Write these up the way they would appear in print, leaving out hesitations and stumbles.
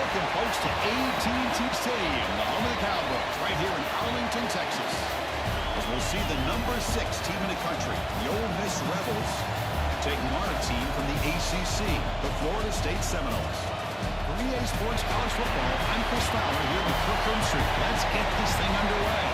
Welcome, folks, to AT&T Stadium, the home of the Cowboys, right here in Arlington, Texas. As we'll see the number 6 team in the country, the Ole Miss Rebels, taking on a team from the ACC, the Florida State Seminoles. For EA Sports College Football, I'm Chris Fowler here with Kirk Herbstreit. Let's get this thing underway.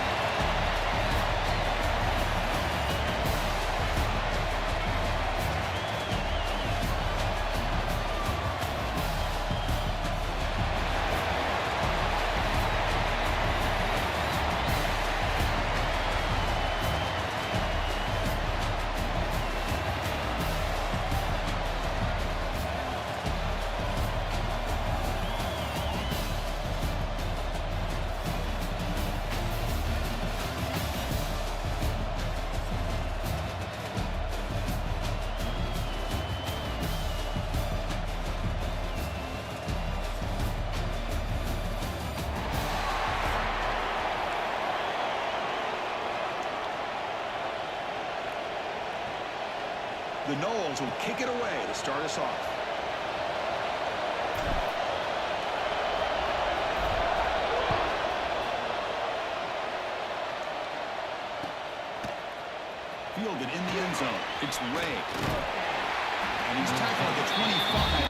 The Noles will kick it away to start us off. Fielded in the end zone. It's Ray. And he's tackled at the 25.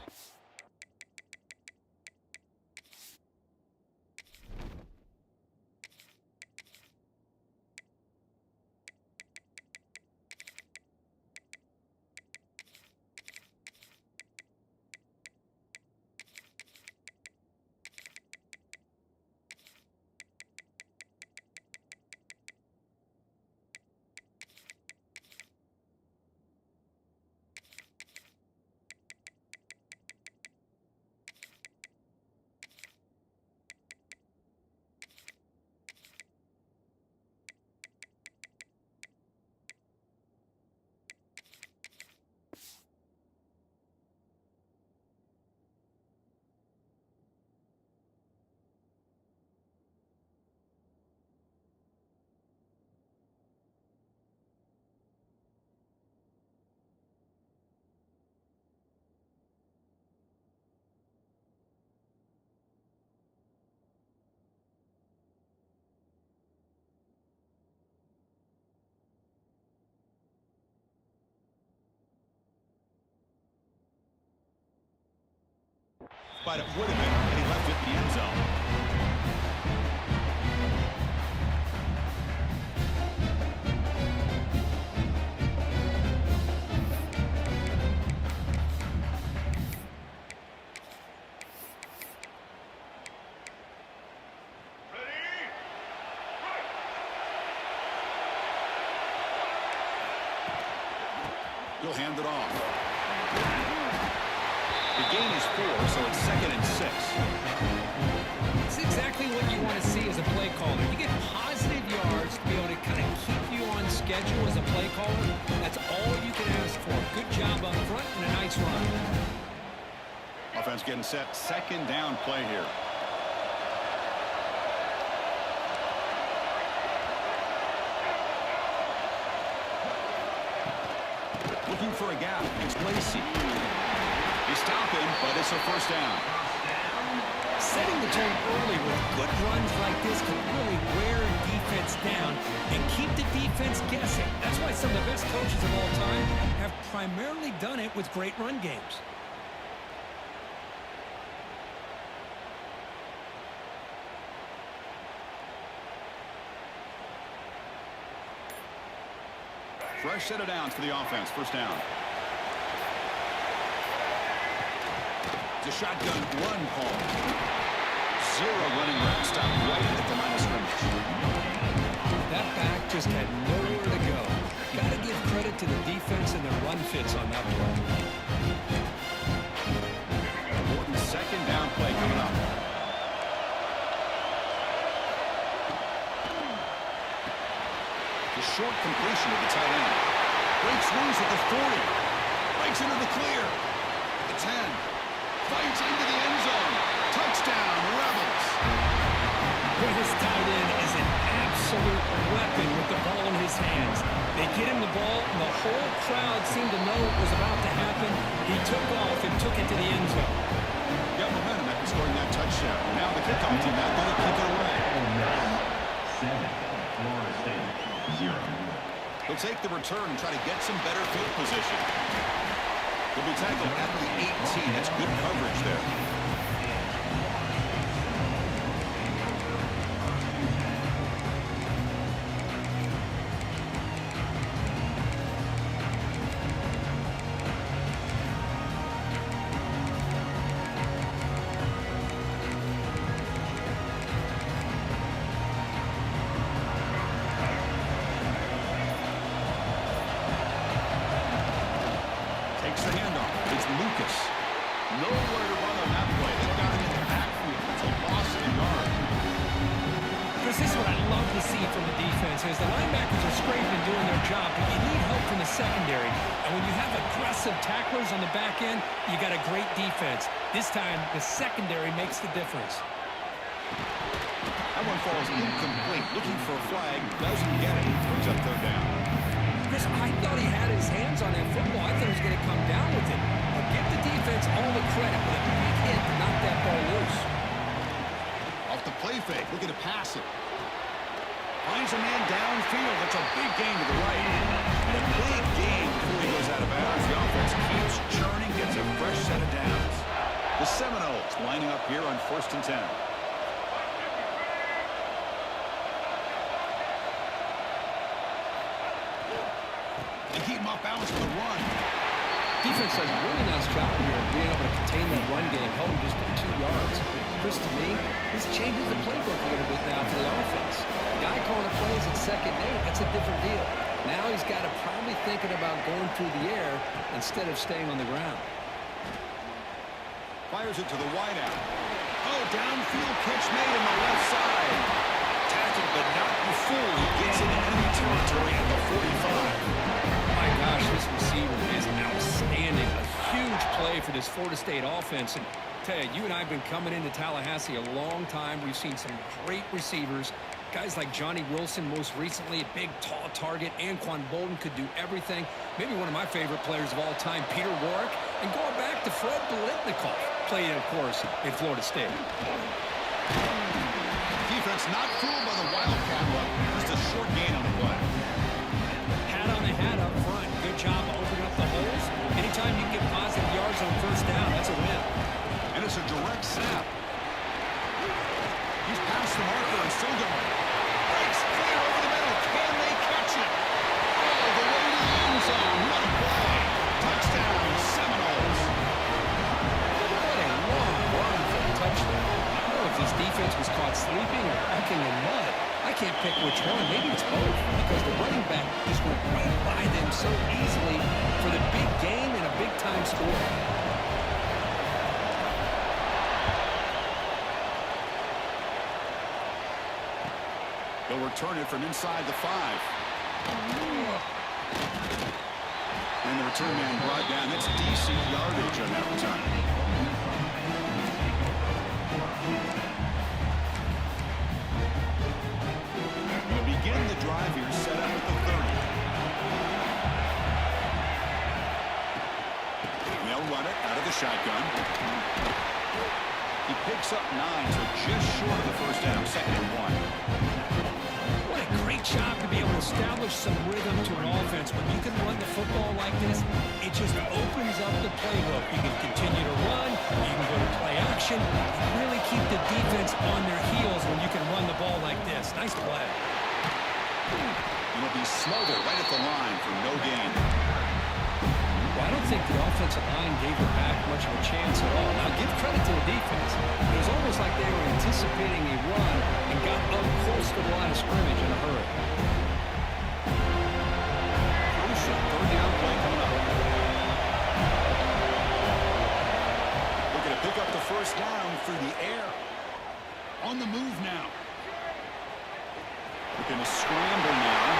But it would have been when he left it in the end zone. He'll hand it off. The gain is 4, so it's 2nd and 6. It's exactly what you want to see as a play caller. You get positive yards to be able to kind of keep you on schedule as a play caller. That's all you can ask for. Good job up front and a nice run. Offense getting set. 2nd down play here. Looking for a gap. It's Lacey. He's stopping, but it's a 1st down. Setting the tone early with good runs like this can really wear defense down and keep the defense guessing. That's why some of the best coaches of all time have primarily done it with great run games. Fresh set of downs for the offense. 1st down. It's a shotgun run call. 0 running back. Stop right at the line of scrimmage. That back just had nowhere to go. Got to give credit to the defense and their run fits on that play. Important 2nd down play coming up. The short completion of the tight end. Breaks loose at the 40. Breaks into the clear. The 10. Fights into the end zone. Touchdown, Rebels. This tight end is an absolute weapon with the ball in his hands. They get him the ball, and the whole crowd seemed to know what was about to happen. He took off and took it to the end zone. Got momentum after scoring that touchdown. touchdown. Now the kickoff team out there to kick it away. 7, Florida State, 0. He'll take the return and try to get some better field position. He'll be tackled at the 18. That's good coverage there. Takes the handoff. It's Lucas. Nowhere to run on that play. They've got him in the backfield. It's a loss of a yard. Chris, this is what I love to see from the defense is the linebackers are scraping and doing their job, but you need help from the secondary. And when you have aggressive tacklers on the back end, you got a great defense. This time, the secondary makes the difference. That one falls incomplete. Looking for a flag. Doesn't get it. Brings up third down. Chris, I thought he had his hands on that football. I thought he was going to come down with it. But give the defense all the credit with a big hit to knock that ball loose. Off the play fake. Looking to pass it. Finds a man downfield. That's a big gain to the right. And a big gain before he goes out of bounds. The offense keeps churning. Gets a fresh set of downs. The Seminoles lining up here on 1st and 10. They keep him off balance for the run. Defense does a really nice job here of being able to contain that run game, held him just to 2 yards. Chris, to me, this changes the playbook a little bit now for the offense. The guy calling the plays at 2nd and 8, that's a different deal. Now he's got to probably thinking about going through the air instead of staying on the ground. Fires it to the wideout. Oh, downfield catch made on the left side. Tackled but not before he gets into enemy territory at the 45. My gosh, this receiver is outstanding. A huge play for this Florida State offense. And Ted, you and I have been coming into Tallahassee a long time. We've seen some great receivers. Guys like Johnny Wilson, most recently, a big, tall target. Anquan Bolden could do everything. Maybe one of my favorite players of all time, Peter Warrick. And going back to Fred Biletnikoff, played, of course, in Florida State. Defense not fooled by the Wildcat look. Just a short gain on the play. Hat on the hat up front. Good job opening up the holes. Anytime you can get positive yards on 1st down, that's a win. And it's a direct snap. He's past the marker and still going. Breaks clear over the middle. Can they catch it? Oh, the way to the end zone. What a play. Touchdown, Seminoles. What a long run for a touchdown. I don't know if this defense was caught sleeping or acting in mud. I can't pick which one. Maybe it's both because the running back just went right by them so easily for the big gain and a big-time score. They'll return it from inside the 5. And the return man brought down. That's decent yardage on that return. Going to begin the drive here, set up at the 30. They'll run it out of the shotgun. He picks up 9, so just short of the 1st down, 2nd and 1. What a great job to be able to establish some rhythm to an offense. When you can run the football like this, it just opens up the playbook. You can continue to run, you can go to play action, and really keep the defense on their heels when you can run the ball like this. Nice play. It'll be Smother right at the line for no gain. Well, I don't think the offensive line gave the back much of a chance at all. Now, give credit to the defense. It was almost like they were anticipating a run and got up close to the line of scrimmage in a hurry. Crucial 3rd down play coming up. Looking to pick up the 1st down through the air. On the move now. Looking to scramble now.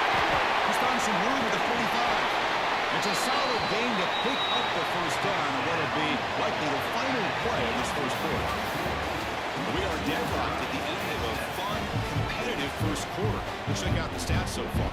Just on some room at the 45. It's a solid gain to pick up the 1st down and what'll be likely the final play of this 1st quarter. We are deadlocked at the end of a fun, competitive 1st quarter. Let's check out the stats so far.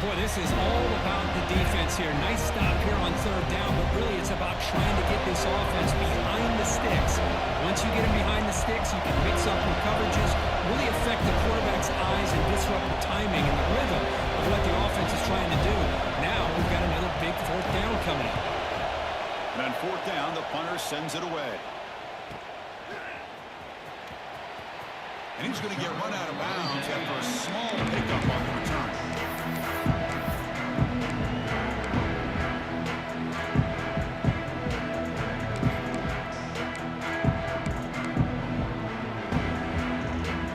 Boy, this is all about the defense here. Nice stop here on third down, but really it's about trying to get this offense behind the sticks. Once you get them behind the sticks, you can mix up your coverages, really affect the quarterback's eyes and disrupt the timing and the rhythm of what the offense is trying to do. Now we've got another big fourth down coming up. And on fourth down, the punter sends it away. And he's going to get run out of bounds after a small pickup on the return.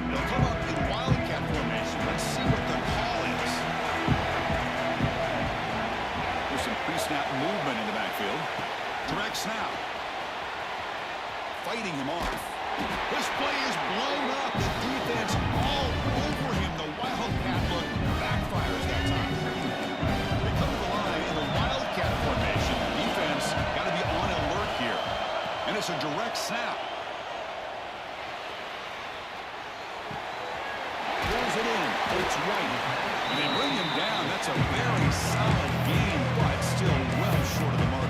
They'll come up in wildcat formation. Let's see what the call is. There's some pre-snap movement in the backfield. Direct snap. Fighting him off. This play is blown up. The defense all over him. The wildcat look backfires that time. They come to the line in the wildcat formation. The defense got to be on alert here. And it's a direct snap. Pulls it in. It's right. And they bring him down. That's a very solid game, but still well short of the mark.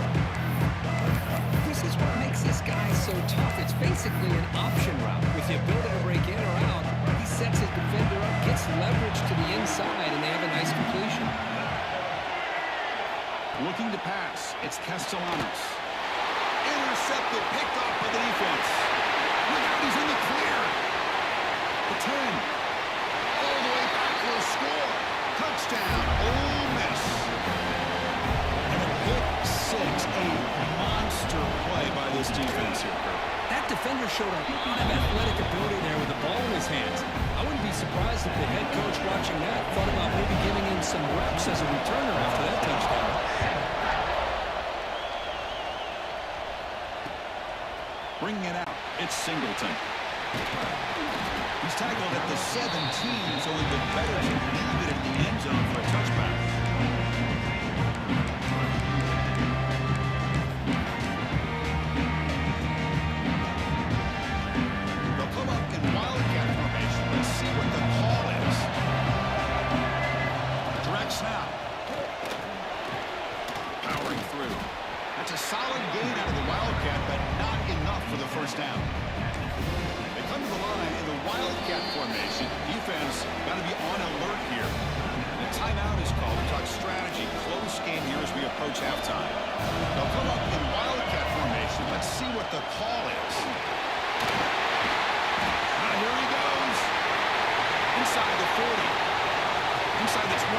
This is what makes this guy so tough. It's basically an option route. With the ability to break in or out, he sets his defender up, gets leverage to the inside, and they have a nice completion. Looking to pass. It's Castellanos. Intercepted, picked off by the defense. Look out, he's in the clear. The 10. All the way back for a score. Touchdown, Ole Miss. And a pick six, a monster play by this defense here. That defender showed a lot of athletic ability there with the ball in his hands. I wouldn't be surprised if the head coach watching that thought about maybe giving him some reps as a returner after that touchdown. Bringing it out, it's Singleton. He's tackled at the 17, so we've been better to leave it in the end zone for a touchback. They'll come up in wildcat formation. Let's see what the call is. Direct snap. Powering through. That's a solid gain out of the wildcat, but not enough for the first down. They come to the line in the wildcat formation. Defense got to be on alert here. And a timeout is called to talk strategy. Close game here as we approach halftime. They'll come up in wildcat formation. Let's see what the call is. Here he goes. Inside the 40. Inside the 20.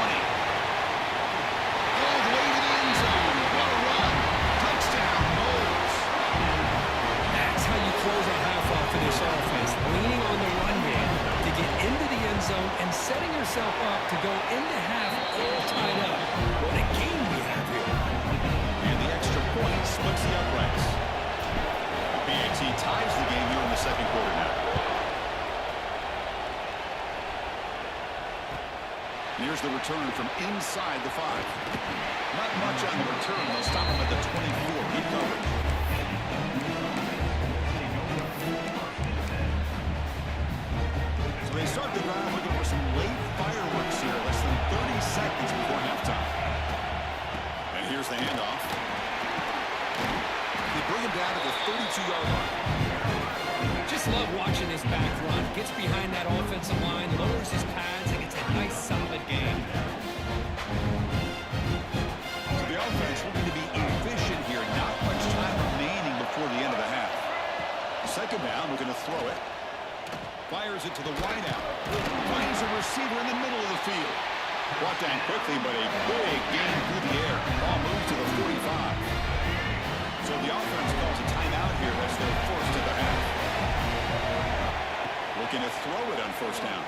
All the way to the end zone. What a run. Touchdown, Knowles. That's how you close a half off for this offense. Leaning on the run game to get into the end zone and setting yourself up to go into half all tied up. What a game we have here. And the extra point splits the uprights. BAT ties the game here in the second quarter now. Here's the return from inside the 5. Not much on the return. They'll stop him at the 24. Deep coverage. So they start the drive looking for some late fireworks here. Less than 30 seconds before halftime. And here's the handoff. They bring him down to the 32-yard line. Just love watching this back run. Gets behind that offensive line, lowers his pads, and gets a nice, solid gain. So the offense looking to be efficient here. Not much time remaining before the end of the half. Second down, looking to throw it. Fires it to the wideout. Finds a receiver in the middle of the field. Brought down quickly, but a big gain through the air. Ball moves to the 45. So the offense calls a timeout here as they're forced to the half. Looking to throw it on first down.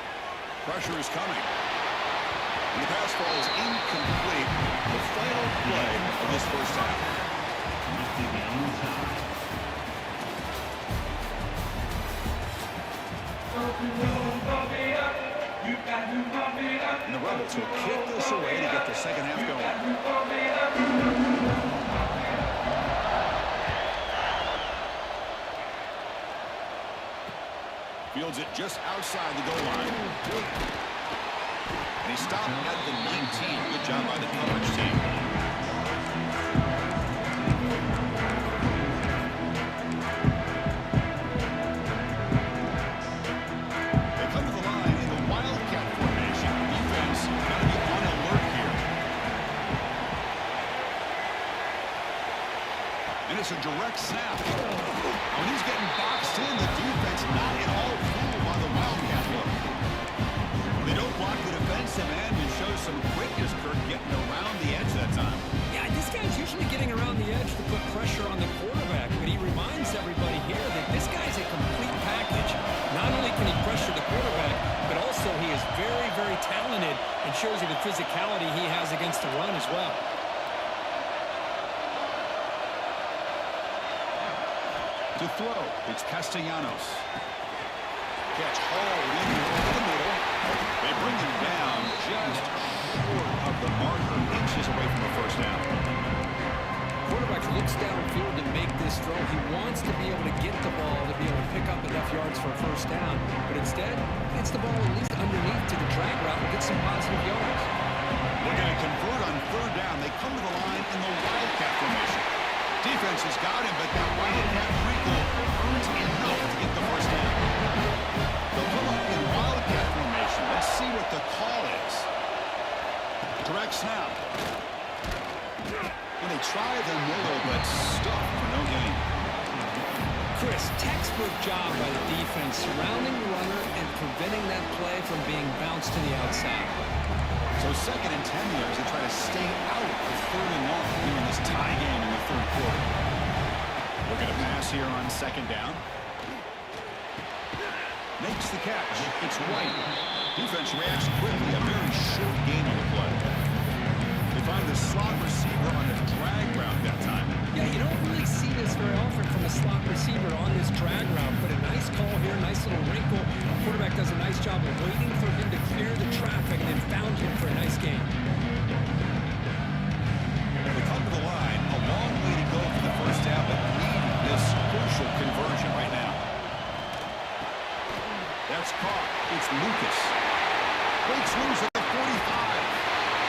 Pressure is coming. And the pass ball is incomplete. The final play of this first half. And the Rebels will kick this away to get the second half going. Fields it just outside the goal line. And he stop at the 19. Good job by the coverage team. They come to the line in the Wildcat formation. Defense got to be on alert here. And it's a direct snap. When he's getting boxed in, the defense not at all fooled by the Wildcat look. They don't block the defensive end and show some quickness, Kirk, getting around the edge that time. Yeah, this guy's usually getting around the edge to put pressure on the quarterback, but he reminds everybody here that this guy's a complete package. Not only can he pressure the quarterback, but also he is very, very talented and shows you the physicality he has against the run as well. To throw, it's Castellanos. Catch hauled in over the middle. They bring him down just short of the marker, inches away from the first down. Quarterback looks downfield to make this throw. He wants to be able to get the ball to be able to pick up enough yards for a first down, but instead, gets the ball at least underneath to the drag route and gets some positive yards. They're going to convert on third down. They come to the line in the Wildcat formation. Defense has got him, but that Wildcat wrinkle earns enough to get the first down. They'll come up in Wildcat formation. Let's see what the call is. Direct snap. And they try the middle, but stuck for no gain. Chris, textbook job by the defense, surrounding the runner and preventing that play from being bounced to the outside. So 2nd and 10 here as they try to stay out of 3rd and long here in this tie game in the 3rd quarter. We're going to pass here on 2nd down. Makes the catch. It's White. Defense reacts quickly. A very short gain on the play. They find the slot receiver on a drag route that time. Yeah, you don't really see this very often from a slot receiver on this drag route, but a nice call here, nice little wrinkle. The quarterback does a nice job of waiting for him to clear the traffic and then found him for a nice gain. They come to the line. A long way to go for the first down, but need this crucial conversion right now. That's caught. It's Lucas. Breaks loose at the 45.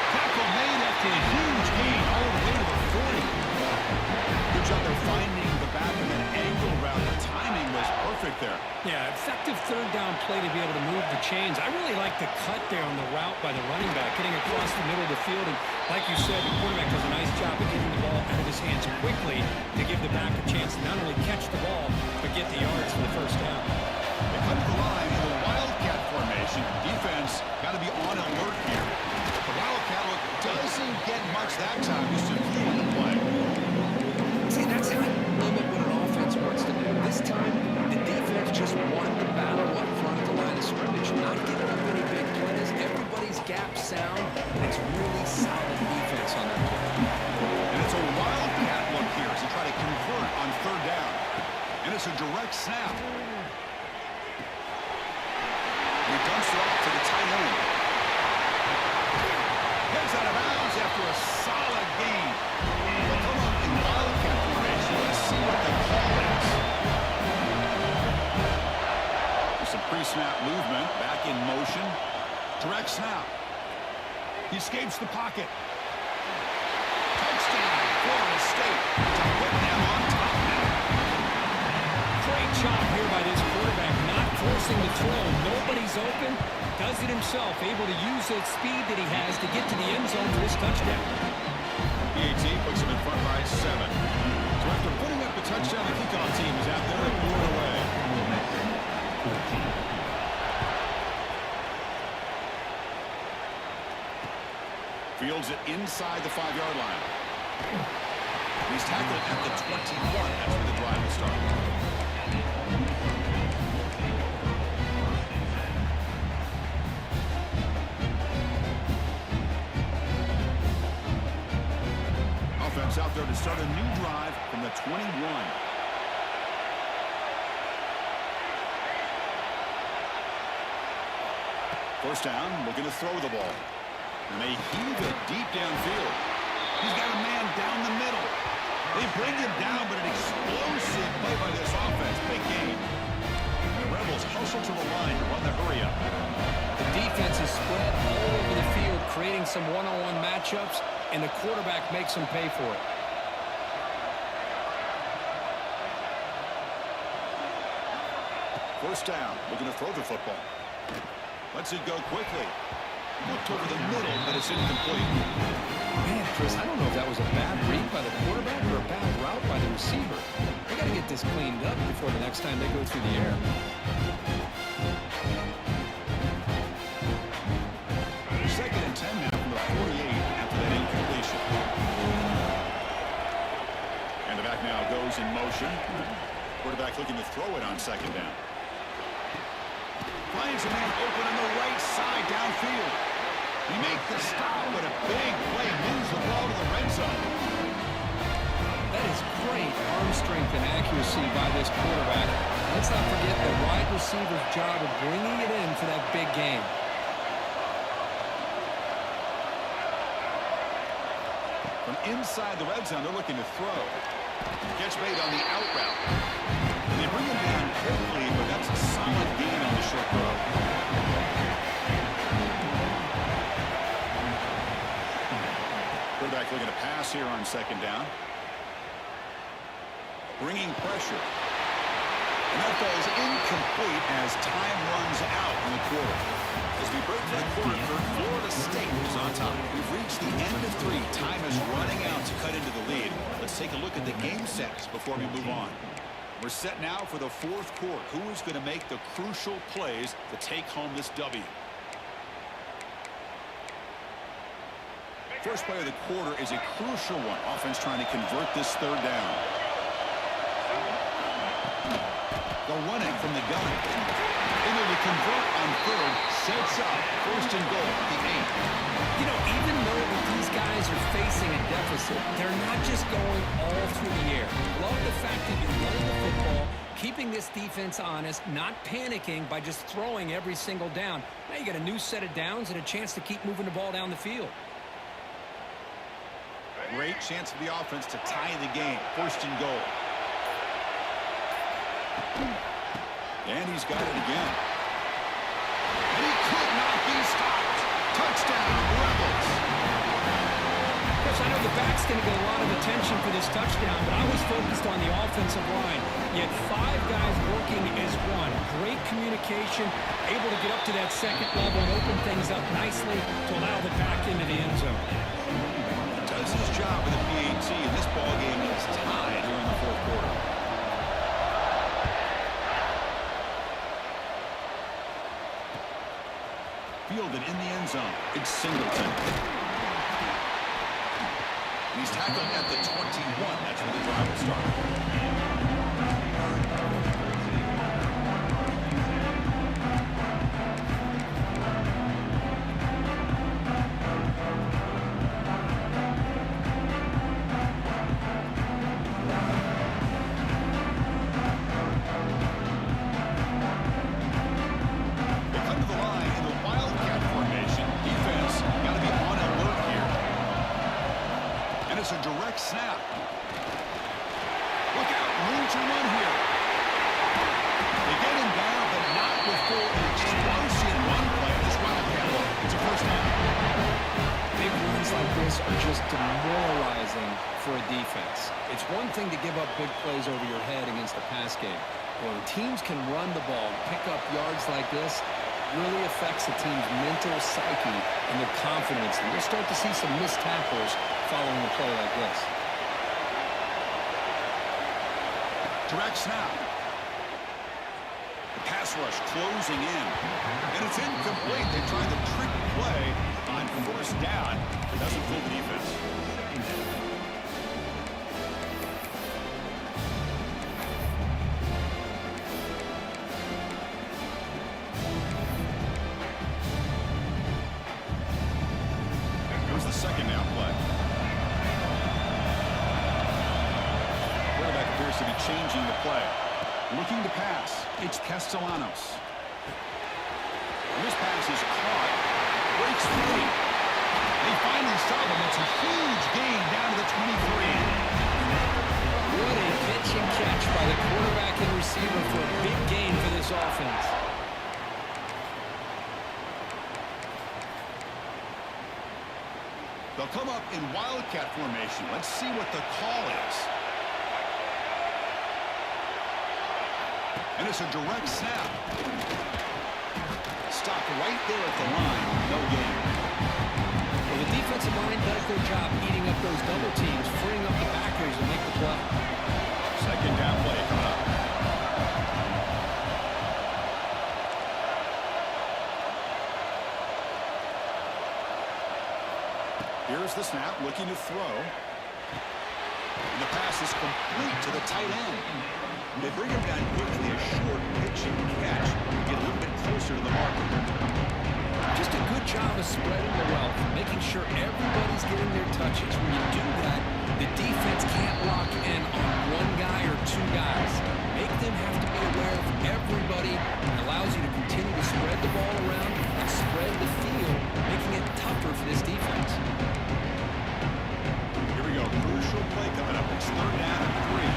Tackle made after a huge gain all the way to the 40. Good job there finding the back of an angle route. The timing was perfect there. Yeah, effective third down play to be able to move the chains. I really like the cut there on the route by the running back, getting across the middle of the field. And like you said, the quarterback does a nice job of getting the ball out of his hands quickly to give the back a chance to not only catch the ball, but get the yards for the first down. They come to the line in the Wildcat formation. Defense got to be on alert here. The Wildcat look doesn't get much that time. Just a few in the play. See, that's how you limit what an offense wants to do. This time, the defense just won the battle up front of the line of scrimmage, not giving up any big plays. Everybody's gap sound, and it's really solid defense on that play. And it's a Wildcat look here as they try to convert on third down. And it's a direct snap. He dumps it off to the tight end. Heads out of bounds after a solid gain. They'll come up in Wildcat formation. Let's see what the call is. There's some pre-snap movement. Back in motion. Direct snap. He escapes the pocket. Touchdown, Florida State. To put them on top now. Great job here by this quarterback, not forcing the throw. Nobody's open. Does it himself, able to use that speed that he has to get to the end zone for this touchdown. PAT puts him in front by 7. So after putting up the touchdown, the kickoff team is out there and blew it away. 14. Fields it inside the 5-yard line. He's tackled at the 21. That's where the drive will start. Offense out there to start a new drive from the 21. First down, looking to throw the ball. And they heave it deep downfield. He's got a man down the middle. They bring him down, but an explosive play by this offense. Big game. And the Rebels Let's hustle to the line to run the hurry up. The defense is spread all over the field, creating some one-on-one matchups, and the quarterback makes them pay for it. First down, looking to throw the football. Lets it go quickly. Looked over the middle, but it's incomplete. Man, Chris, I don't know if that was a bad read by the quarterback or a bad route by the receiver. They got to get this cleaned up before the next time they go through the air. Second and 10 now from the 48 after that incompletion. And the back now goes in motion. Quarterback looking to throw it on second down. Finds a man open on the right side downfield. He makes the stop, but a big play moves the ball to the red zone. That is great arm strength and accuracy by this quarterback. Let's not forget the wide receiver's job of bringing it in for that big game. From inside the red zone, they're looking to throw. Catch made on the out route. And they bring him down quickly, but that's a solid gain on the short throw. Quarterback looking to pass here on second down. Bringing pressure. And that ball is incomplete as time runs out in the quarter. As we break for the quarter, Florida State is on top. We've reached the end of 3. Time is running out to cut into the lead. Let's take a look at the game sets before we move on. We're set now for the fourth quarter. Who is going to make the crucial plays to take home this W? First play of the quarter is a crucial one. Offense trying to convert this third down. They're running from the gun. Able to convert on third. Sets up first and goal at the 8. You know, even though these guys are facing a deficit, they're not just going all through the air. Love the fact that you're running the football, keeping this defense honest, not panicking by just throwing every single down. Now you got a new set of downs and a chance to keep moving the ball down the field. Great chance for the offense to tie the game. First and goal. And he's got it again. And he could not be stopped. Touchdown, Rebels. Chris, I know the back's going to get a lot of attention for this touchdown, but I was focused on the offensive line. You had 5 guys working as one. Great communication, able to get up to that second level and open things up nicely to allow the back into the end zone. Does his job in the PAT, and this ball game is tied here in the fourth quarter. Fielded in the end zone. It's Singleton. He's tackled at the 21. That's where the drive will start. It's a direct snap. Look out, room to run here. They get him down, but not before an explosive run play. This Wildcat look. It's a first down. Big runs like this are just demoralizing for a defense. It's one thing to give up big plays over your head against the pass game. When teams can run the ball, pick up yards like this, really affects the team's mental psyche and their confidence. And you'll start to see some missed tackles following a play like this. Direct snap. The pass rush closing in. And it's incomplete. They try the trick play on first down. It doesn't fool the defense. Second down play. Quarterback appears to be changing the play. Looking to pass. It's Castellanos. And this pass is caught. Breaks free. They finally stop him. It's a huge gain down to the 23. What a pitch and catch by the quarterback and receiver for a big gain for this this offense. They'll come up in wildcat formation. Let's see what the call is. And it's a direct snap. Stopped right there at the line. No gain. Well, the defensive line does their job eating up those double teams, freeing up the backers to make the play. Second down play coming up. Here's the snap, looking to throw. And the pass is complete to the tight end. They bring him down quickly, a short pitch and catch. Get a little bit closer to the marker. Just a good job of spreading the wealth, making sure everybody's getting their touches. When you do that, the defense can't lock in on one guy or two guys. Make them have to be aware of everybody. It allows you to continue to spread the ball around and spread the field, making it tougher for this defense. Here we go. Crucial play coming up. It's third down and 3.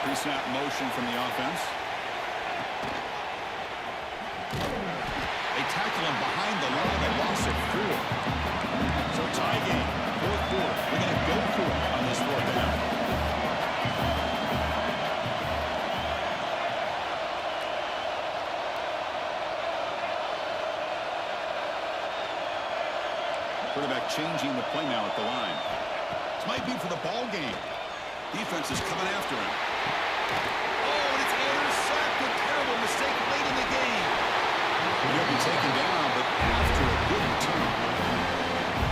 Pre-snap motion from the offense. They tackle him behind the line, a loss of 4. So tie game, fourth quarter. They're going to go for it on this fourth down. Quarterback changing the play now at the line. This might be for the ball game. Defense is coming after him. Oh, and it's intercepted. Terrible mistake late in the game. He'll be taken down, but after a good return.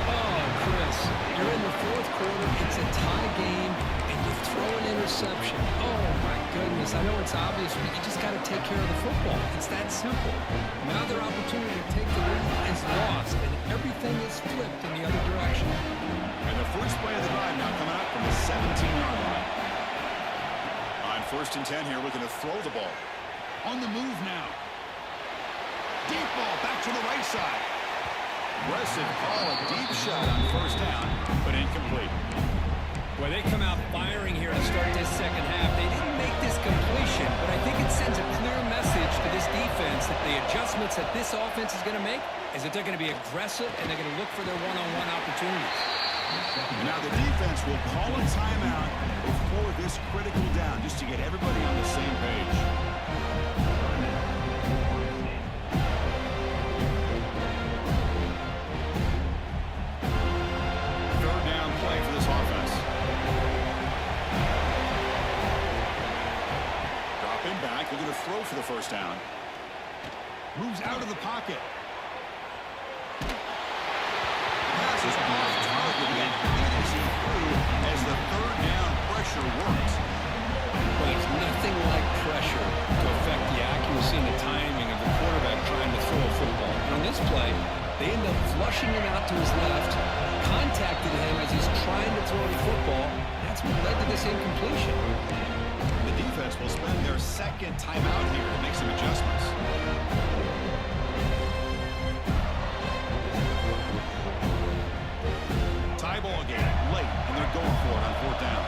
Oh, Chris, you're in the fourth quarter. It's a tie game, and you throw an interception. Oh, my goodness. I know it's obvious, but you just got to take care of the football. It's that simple. Now their opportunity to take the lead is lost, and everything is flipped in the other direction. And the first play of the drive now coming up from the 17-yard line. On first and 10 here, looking to throw the ball. On the move now. Deep ball back to the right side. Aggressive call, a deep shot on first down, but incomplete. Well, they come out firing here to start this second half. They didn't make this completion, but I think it sends a clear message to this defense that the adjustments that this offense is going to make is that they're going to be aggressive and they're going to look for their one-on-one opportunities. And now the defense will call a timeout before this critical down, just to get everybody on the same page. Third down play for this offense. Dropping back, looking to throw for the first down. Moves out of the pocket. Pass is off target and easy through as the third down pressure works. But it's nothing like pressure to affect the accuracy and the timing of the quarterback trying to throw a football. And on this play, they end up flushing him out to his left, contacted him as he's trying to throw the football. That's what led to this incompletion. The defense will spend their second timeout here to make some adjustments. Tie ball game late, and they're going for it on fourth down.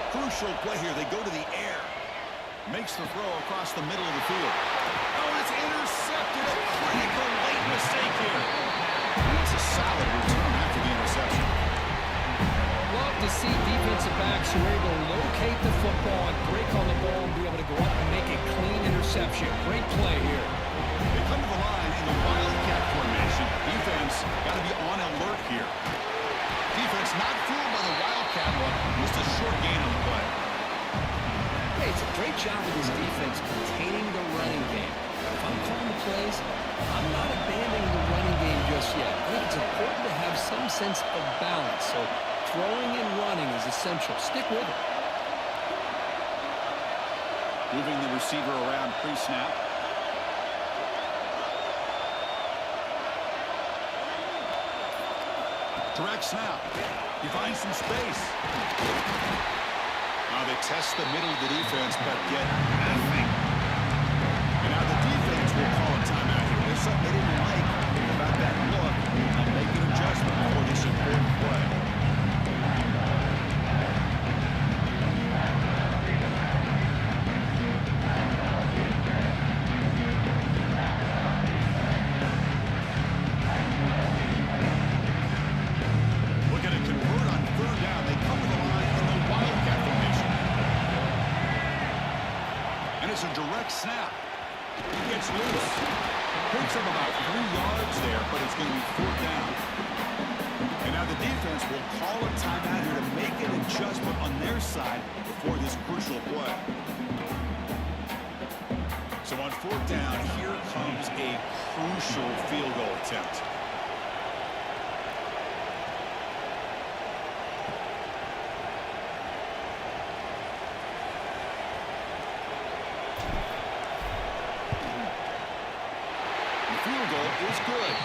Crucial play here. They go to the air. Makes the throw across the middle of the field. Oh, it's intercepted. A critical late mistake here. It's a solid return after the interception. Love to see defensive backs who are able to locate the football and break on the ball and be able to go up and make a clean interception. Great play here. They come to the line in the wildcat formation. Defense got to be on alert here. Defense not fooled by the wildcat look. Just a short gain on the play. Hey, it's a great job of this defense containing the running game. If I'm calling the plays, I'm not abandoning the running game just yet. I think it's important to have some sense of balance. So throwing and running is essential. Stick with it. Moving the receiver around pre-snap. Direct snap. He finds some space. Now they test the middle of the defense, but get nothing. And now the defense will call a timeout here. There's something they didn't like about And it's a direct snap. He gets loose. Picks up about 3 yards there, but it's going to be 4th down. And now the defense will call a timeout here to make an adjustment on their side before this crucial play. So on 4th down, here comes a crucial field goal attempt. Field goal is good.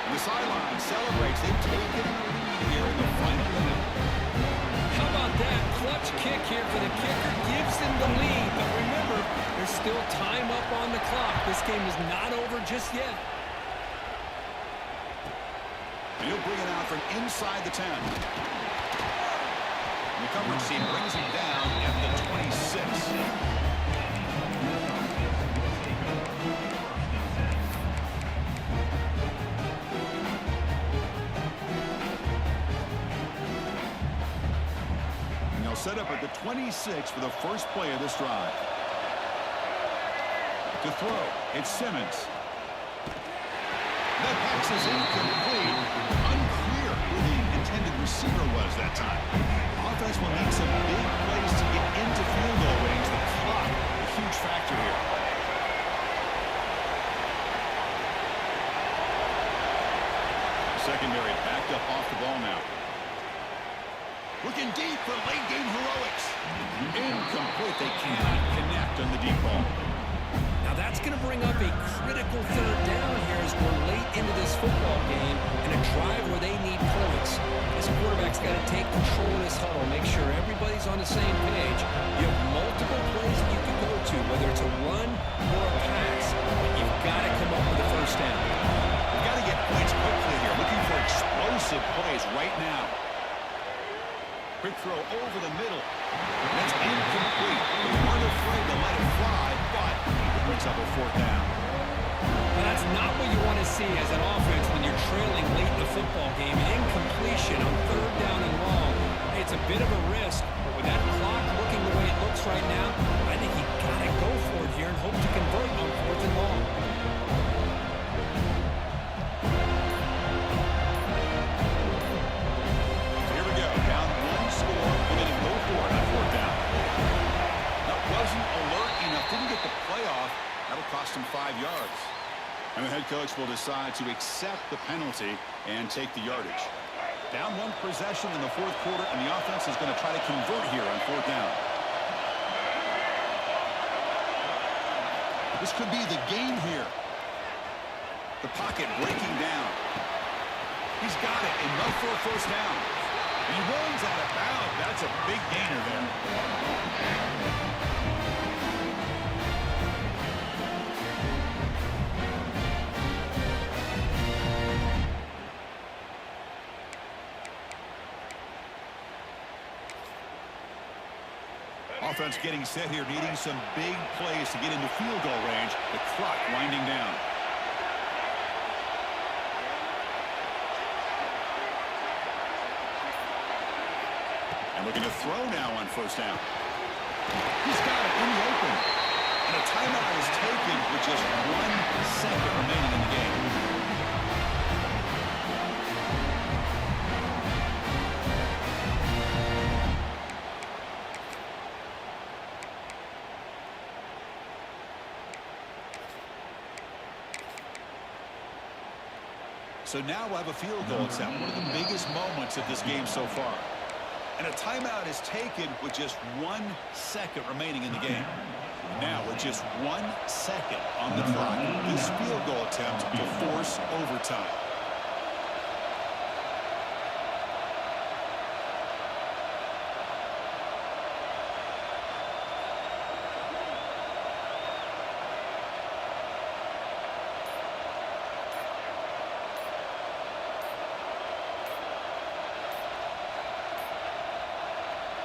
And the sideline celebrates. They've taken the lead here in the final minute. How about that? Clutch kick here for the kicker. Gives them the lead. But remember, there's still time up on the clock. This game is not over just yet. And he'll bring it out from inside the 10. And the coverage team brings him down at the 26. Set up at the 26 for the first play of this drive. To throw, it's Simmons. That pass is incomplete. Unclear who the intended receiver was that time. Offense will need some big plays to get into field goal range. The clock, a huge factor here. Secondary backed up off the ball now. Looking deep for late-game heroics. Incomplete. They cannot connect on the deep ball. Now that's going to bring up a critical 3rd down here as we're late into this football game and a drive where they need points. This quarterback's got to take control of this huddle, make sure everybody's on the same page. You have multiple plays that you can go to, whether it's a run or a pass, but you've got to come up with a 1st down. You've got to get points quickly here, looking for explosive plays right now. Quick throw over the middle. That's incomplete. They weren't afraid to let it fly, but it brings up a 4th down. Now that's not what you want to see as an offense when you're trailing late in the football game. An incompletion on 3rd down and long. It's a bit of a risk, but with that clock looking the way it looks right now, I think you got to go for it here and hope to convert on 4th and long. Didn't get the playoff. That'll cost him 5 yards. And the head coach will decide to accept the penalty and take the yardage. Down 1 possession in the 4th quarter, and the offense is going to try to convert here on 4th down. This could be the game here. The pocket breaking down. He's got it, enough for a 1st down. He runs out of bounds. That's a big gainer there. Offense getting set here, needing some big plays to get into field goal range. The clock winding down. And looking to throw now on 1st down. He's got it in the open. And a timeout is taken with just 1 second remaining in the game. So now we'll have a field goal attempt, one of the biggest moments of this game so far. And a timeout is taken with just 1 second remaining in the game. Now with just 1 second on the clock, this field goal attempt to force overtime.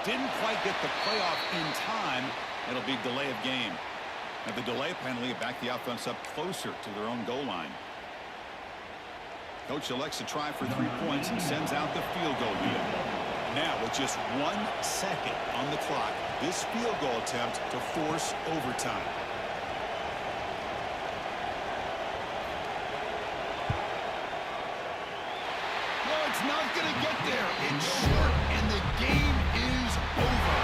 Didn't quite get the playoff in time. It'll be delay of game. And the delay penalty will back the offense up closer to their own goal line. Coach elects to try for 3 points and sends out the field goal unit. Now with just 1 second on the clock, this field goal attempt to force overtime. No, it's not going to get there. It's short, and the game is over.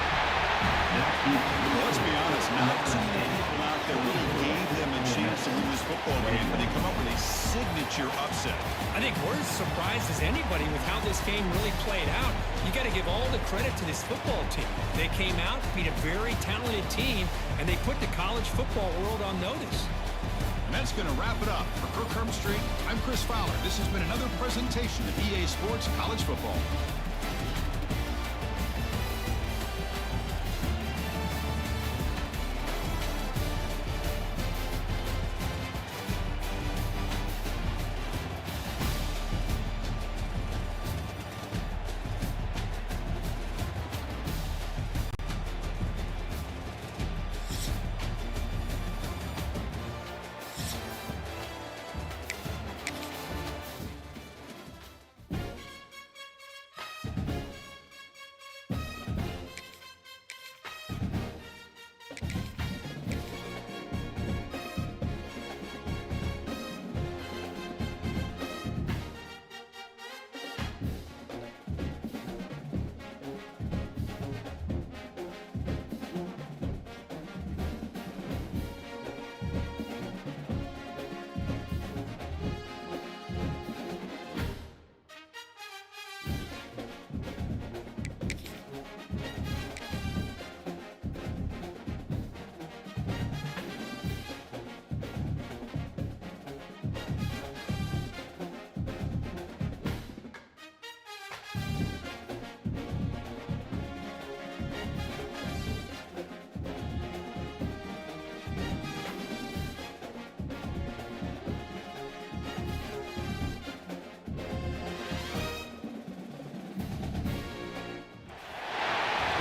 Well, let's be honest, not too many people out there really gave them a chance to win this football game, but they come up with a signature upset. I think we're as surprised as anybody with how this game really played out. You got to give all the credit to this football team. They came out, beat a very talented team, and they put the college football world on notice. And that's going to wrap it up. For Kirk Herbstreit, I'm Chris Fowler. This has been another presentation of EA Sports College Football.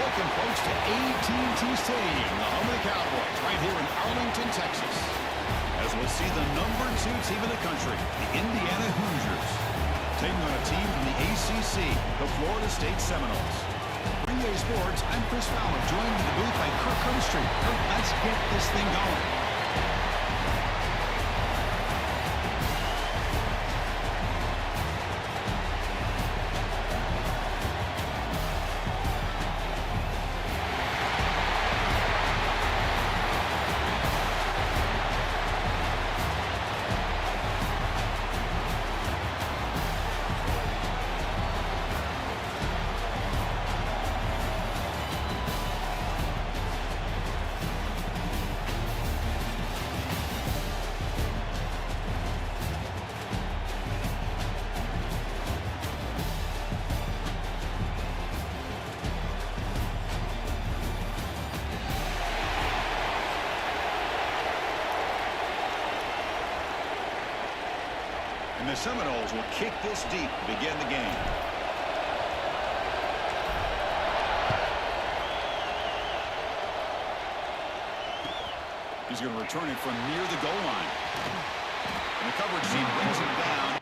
Welcome, folks, to AT&T Stadium, the home of the Cowboys, right here in Arlington, Texas. As we'll see the number 2 team in the country, the Indiana Hoosiers, taking on a team from the ACC, the Florida State Seminoles. For EA Sports, I'm Chris Fowler, joined in the booth by Kirk Herbstreit. Kirk, let's get this thing going. And the Seminoles will kick this deep to begin the game. He's going to return it from near the goal line. And the coverage team brings him down.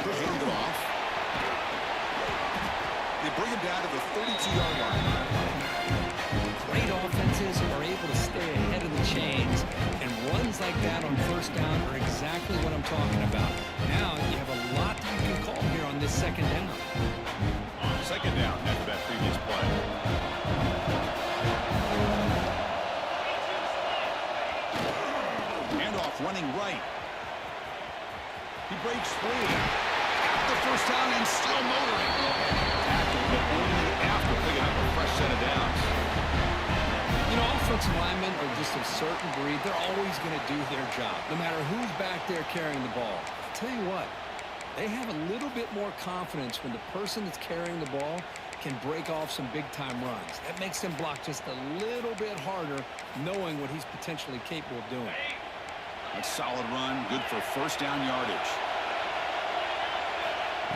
Hand it off. They bring him down to the 32-yard line. Great offenses are able to stay ahead of the chains, and runs like that on first down are exactly what I'm talking about. Now you have a lot that you can call here on this second down. Second down after that previous play. right. He breaks free. Got the first down and still motoring. Tackled, but only after picking up a fresh set of downs. You know, offensive linemen are just a certain breed. They're always going to do their job, no matter who's back there carrying the ball. I'll tell you what, they have a little bit more confidence when the person that's carrying the ball can break off some big-time runs. That makes them block just a little bit harder, knowing what he's potentially capable of doing. A solid run, good for first down yardage.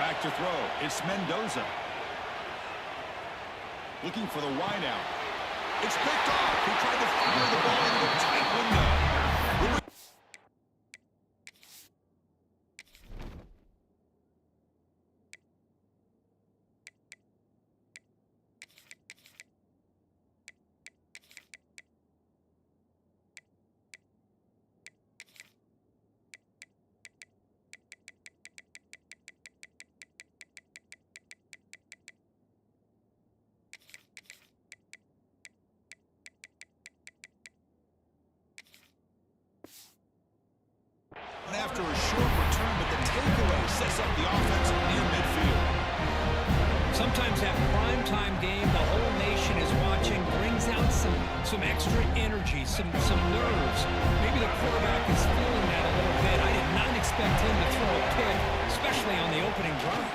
Back to throw. It's Mendoza. Looking for the wideout. It's picked off. He tried to fire the ball into a tight window. After a short return, but the takeaway sets up the offense near midfield. Sometimes that primetime game the whole nation is watching brings out some extra energy, some nerves. Maybe the quarterback is feeling that a little bit. I did not expect him to throw a pick, especially on the opening drive.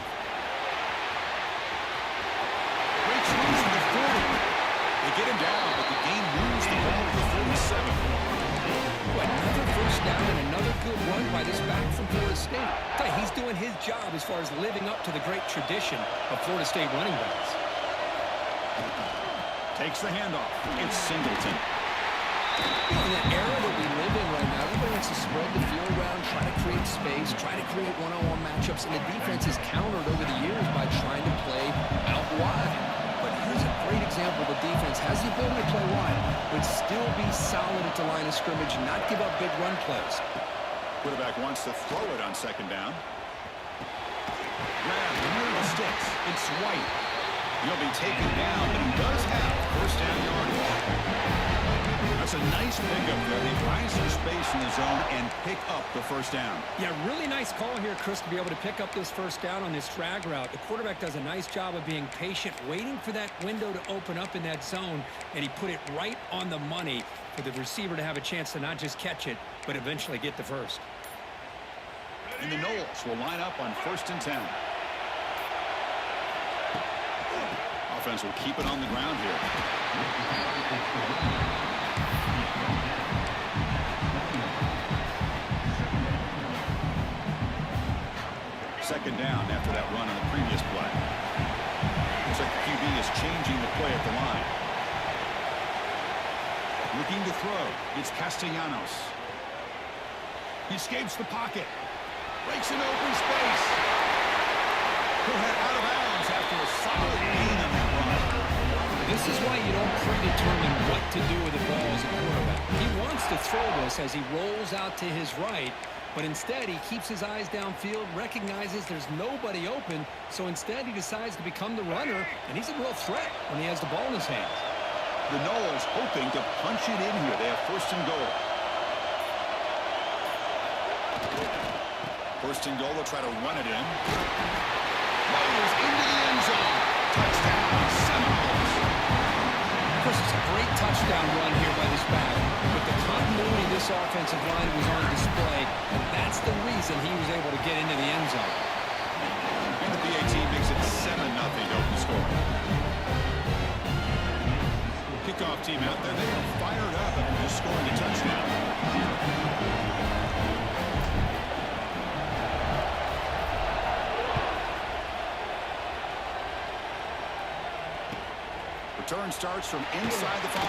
Great squeeze in the 40. They get him down, but the game moves the ball to the 47. Another first down and another good run by this back from Florida State. He's doing his job as far as living up to the great tradition of Florida State running backs. Takes the handoff. It's Singleton. In that era that we live in right now, everybody wants to spread the field around, try to create space, try to create one-on-one matchups, and the defense has countered over the years by trying to play out wide. But here's a great example. The defense has the ability to play wide, but still be solid at the line of scrimmage, not give up big run plays. Quarterback wants to throw it on second down. Grab near the sticks. It's White. He'll be taken down, but he does have first down yardage. That's a nice pickup there. They find some space in the zone and pick up the first down. Yeah, really nice call here, Chris, to be able to pick up this first down on this drag route. The quarterback does a nice job of being patient, waiting for that window to open up in that zone, and he put it right on the money for the receiver to have a chance to not just catch it, but eventually get the first. And the Noles will line up on 1st and 10. Offense will keep it on the ground here. Second down after that run on the previous play. Looks like the QB is changing the play at the line. Looking to throw. It's Castellanos. He escapes the pocket. Breaks into open space. He'll head out of bounds after a solid gain on that run. This is why you don't predetermine what to do with the ball as a quarterback. He wants to throw this as he rolls out to his right, but instead he keeps his eyes downfield, recognizes there's nobody open, so instead he decides to become the runner, and he's a real threat when he has the ball in his hands. The Noles hoping to punch it in here. They have 1st and goal. 1st and goal, they'll try to run it in. Fires into the end zone. Touchdown, Seminoles. Of course, it's a great touchdown run here by this back, but the continuity of this offensive line was on display, and that's the reason he was able to get into the end zone. And the PAT makes it 7-0 to open score. Kickoff team out there, they are fired up after just scoring a touchdown. Return starts from inside the 5.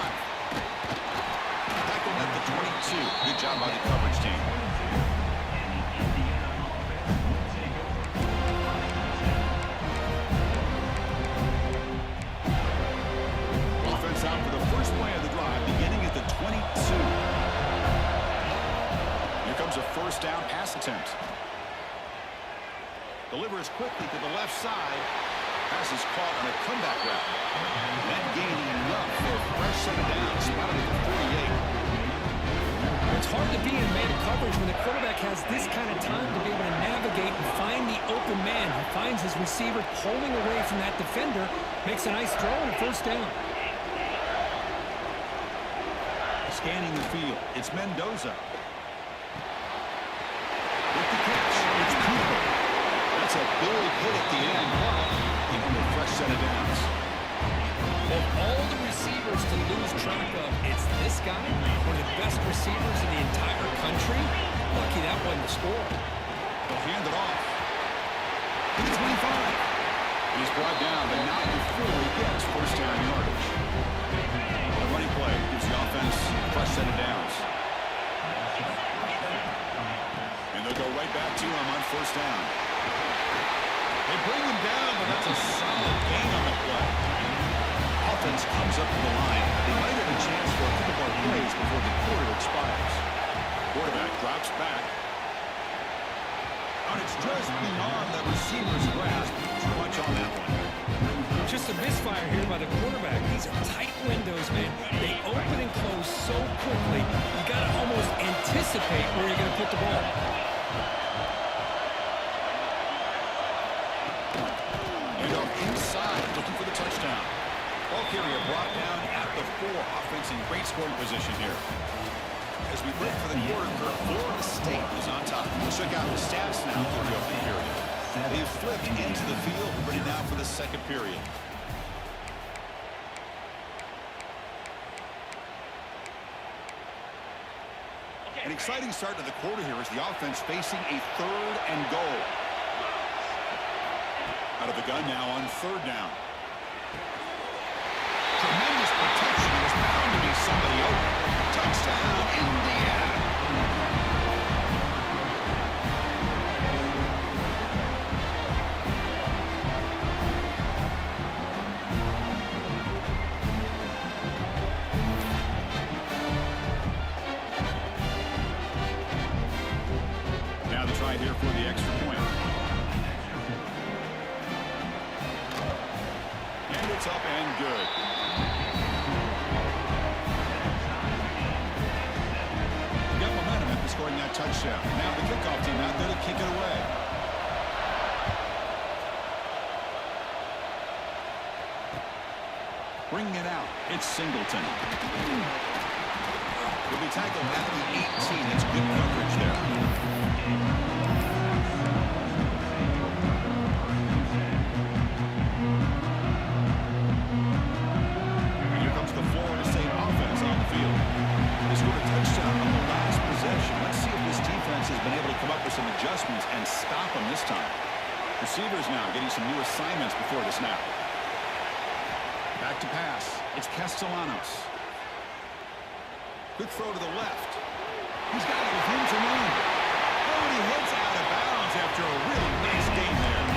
Tackled at the 22. Good job by the coverage team. Offense out for the first play of the drive, beginning at the 22. Here comes a first down pass attempt. Delivers quickly to the left side. Pass is caught on a comeback route. That gain enough for a fresh set of downs. Spotted at the 48. It's hard to be in man coverage when the quarterback has this kind of time to be able to navigate and find the open man. He finds his receiver pulling away from that defender, makes a nice throw and a first down. Scanning the field, it's Mendoza. With the catch, it's Cooper. That's a big hit at the end. Give him a fresh set of downs. Of all the receivers to lose track of, it's this guy, one of the best receivers in the entire country. Lucky that wasn't the score. They'll hand it off. He's 25. He's brought down, but not before he gets first down yardage. The running play gives the offense a fresh set of downs. And they'll go right back to him on first down. They bring him down, but that's a solid gain on the play. Offense comes up to the line. They might have a chance for a couple more plays before the quarter expires. Quarterback drops back. And it's just beyond the receiver's grasp. Too much on that one. Just a misfire here by the quarterback. These are tight windows, man. They open and close so quickly. You got to almost anticipate where you're going to put the ball. And up inside, looking for the touchdown. Ball carrier brought down at the 4. Offense in great scoring position here. As we break for the quarter, Florida State is on top. We'll check out the stats now for the opening period. They've flipped into the field, ready now for the second period. An exciting start to the quarter here as the offense facing a 3rd and goal. Out of the gun now on 3rd down. Tremendous protection. There's bound to be somebody open. Touchdown, Indiana. Now the try here for the extra point. And it's up and good. Scoring that touchdown. Now the kickoff team out there to kick it away. Bringing it out, it's Singleton. Will be tackled at the 18. It's good coverage there. Here comes the Florida State offense on the field. They scored a touchdown on the last possession. Let's see if this defense has been able to come up with some adjustments and stop them this time. Receivers now getting some new assignments before the snap. Back to pass. It's Castellanos. Good throw to the left. He's got it with room to run. Oh, and he heads out of bounds after a really nice game there.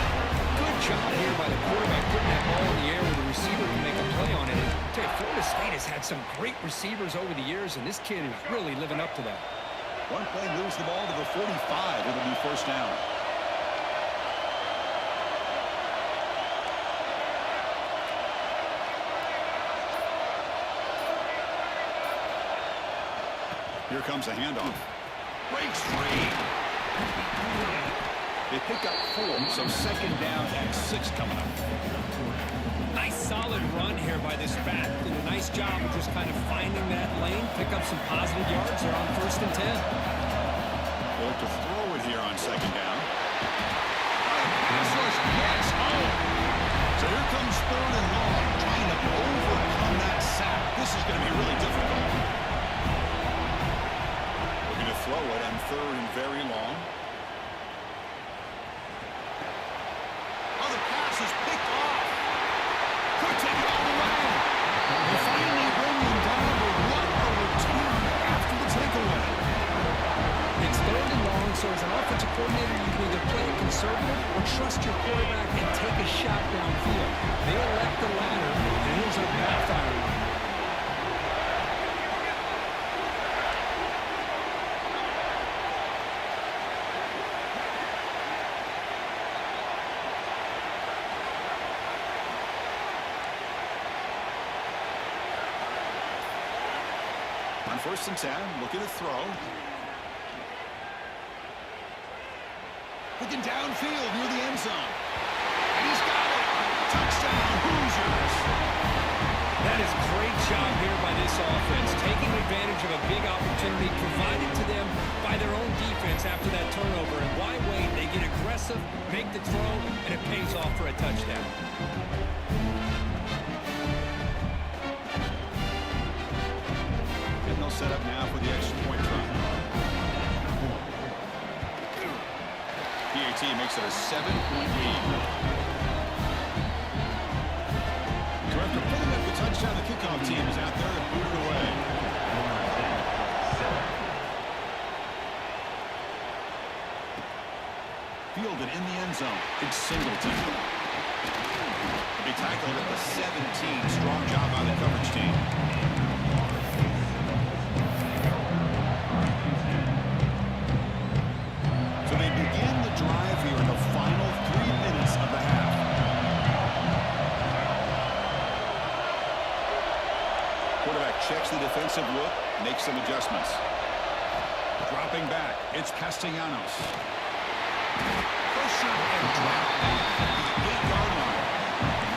Good job here by the quarterback putting that ball in the air where the receiver can make a play on it. I tell you, Florida State has had some great receivers over the years, and this kid is really living up to that. One play moves the ball to the 45. It'll be first down. Here comes a handoff. Breaks free. They pick up 4, so second down and 6 coming up. Nice solid run here by this back. Did a nice job of just kind of finding that lane, pick up some positive yards. They're on 1st and 10. Well, to throw it here on second down. Pass rush gets home. So here comes 3rd and long, trying to overcome that sack. This is going to be really difficult. Looking to throw it on 3rd and very long. Oh, the pass is picked off. Could take it all the way. They finally bring him down, but what a return after the takeaway. It's 3rd and long, so as an offensive coordinator, you can either play it conservative or trust your quarterback and take a shot downfield. They elect the latter, and it ends up backfiring. first and 10, looking to throw. Looking downfield near the end zone. And he's got it. Touchdown, Hoosiers. That is great job here by this offense, taking advantage of a big opportunity provided to them by their own defense after that turnover. And why wait? They get aggressive, make the throw, and it pays off for a touchdown. And they'll set up now for the extra point try. PAT makes it a 7-point lead. So after putting up the touchdown, the kickoff team is out there and booted away. Fielded in the end zone. It's Singleton. They tackled at the 17. Strong job by the coverage team. So they begin the drive here in the final 3 minutes of the half. Quarterback checks the defensive look, makes some adjustments. Dropping back, it's Castellanos. Pressure and drop back at the 8-yard line.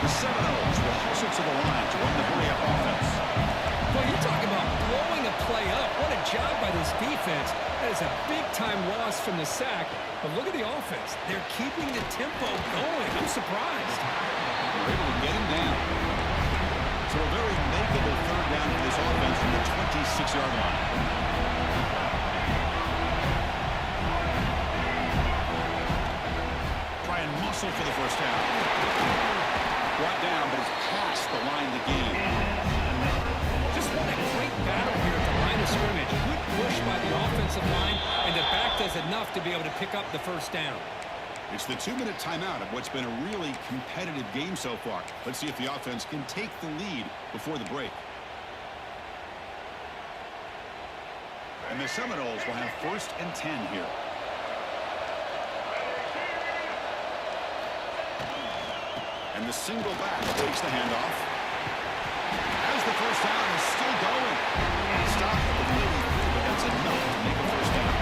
The Seminoles will hustle to the line to run the hurry-up offense. Well, you're talking about blowing a play up. What a job by this defense. That is a big-time loss from the sack. But look at the offense. They're keeping the tempo going. I'm surprised. They're able to get him down. So a very makeable third down for this offense from the 26-yard line. Try and muscle for the first down. Brought down, but it's past the line of the game. Just what a great battle here at the line of scrimmage. Good push by the offensive line, and the back does enough to be able to pick up the first down. It's the 2-minute timeout of what's been a really competitive game so far. Let's see if the offense can take the lead before the break. And the Seminoles will have first and 10 here. And the single back takes the handoff. As the first down is still going. Stop at the 33, but that's enough to make a first down.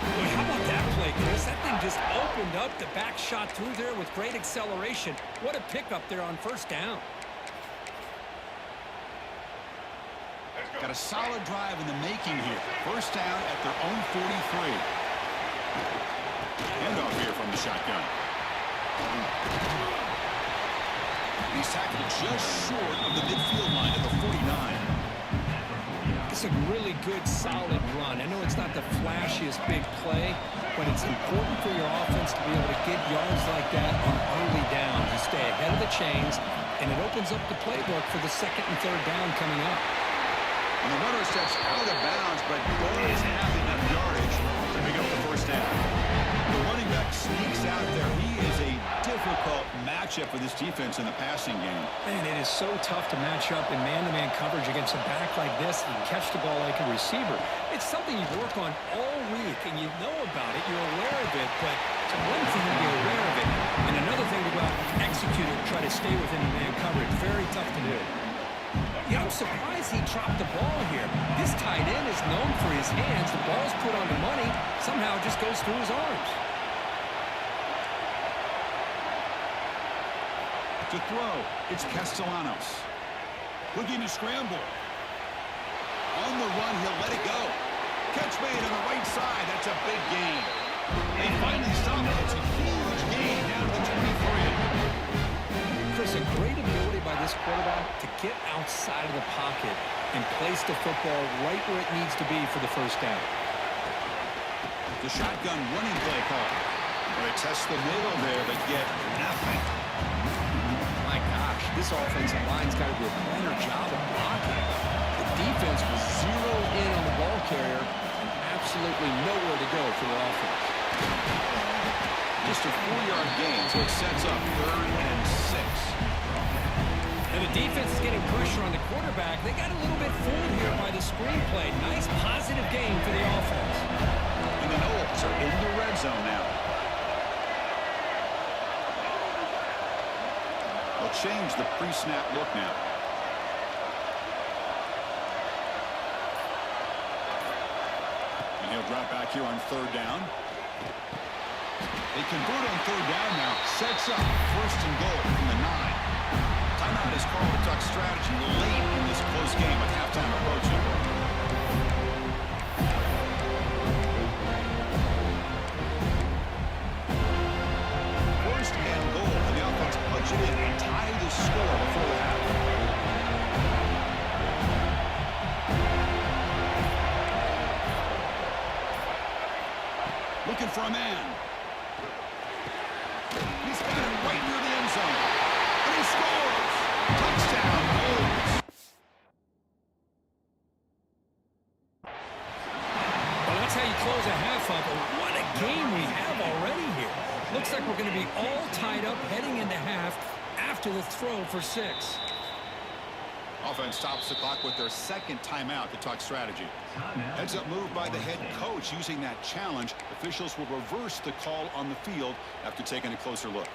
Boy, how about that play, Chris? That thing just opened up. The back shot through there with great acceleration. What a pickup there on first down. Got a solid drive in the making here. First down at their own 43. Handoff here from the shotgun. He's tackled just short of the midfield line at the 49. It's a really good, solid run. I know it's not the flashiest big play, but it's important for your offense to be able to get yards like that on early downs. You stay ahead of the chains, and it opens up the playbook for the second and third down coming up. And the runner steps out of bounds, but does have enough yardage to pick up the first down. The running back sneaks out there. He is a difficult matchup for this defense in the passing game. Man, it is so tough to match up in man-to-man coverage against a back like this and catch the ball like a receiver. It's something you work on all week, and you know about it. You're aware of it, but it's one thing to be aware of it, and another thing to go out and execute it and try to stay within the man coverage. Very tough to do. Yeah, I'm surprised he dropped the ball here. This tight end is known for his hands. The ball's put on the money. Somehow it just goes through his arms. To throw, it's Castellanos. Looking to scramble. On the run, he'll let it go. Catch made on the right side. That's a big gain. They finally stop it. It's a huge gain down to the 23. Chris, a great ability by this quarterback to get outside of the pocket and place the football right where it needs to be for the first down. The shotgun running play call. They test the middle there, but get nothing. My gosh, this offensive line's got to do a better job of blocking. The defense was zeroed in on the ball carrier and absolutely nowhere to go for the offense. Just a 4-yard gain, so it sets up 3rd and 6. And the defense is getting pressure on the quarterback. They got a little bit fooled here by the screenplay. Nice positive gain for the offense. And the Noles are in the red zone now. They'll change the pre-snap look now. They'll drop back here on third down. They convert on third down now. Sets up first and goal from the 9. Timeout is called to Duck strategy late in this close game with halftime approaching. First and goal. And the offense punch it in and tie the score before the half. Looking for a man. He's got it right near the end zone. And he scores! Touchdown, Bulls! Well, that's how you close a half up. What a game we have already here. Looks like we're going to be all tied up heading into half after the throw for 6. Offense stops the clock with their second timeout to talk strategy. Heads up move by the head coach using that challenge. Officials will reverse the call on the field after taking a closer look.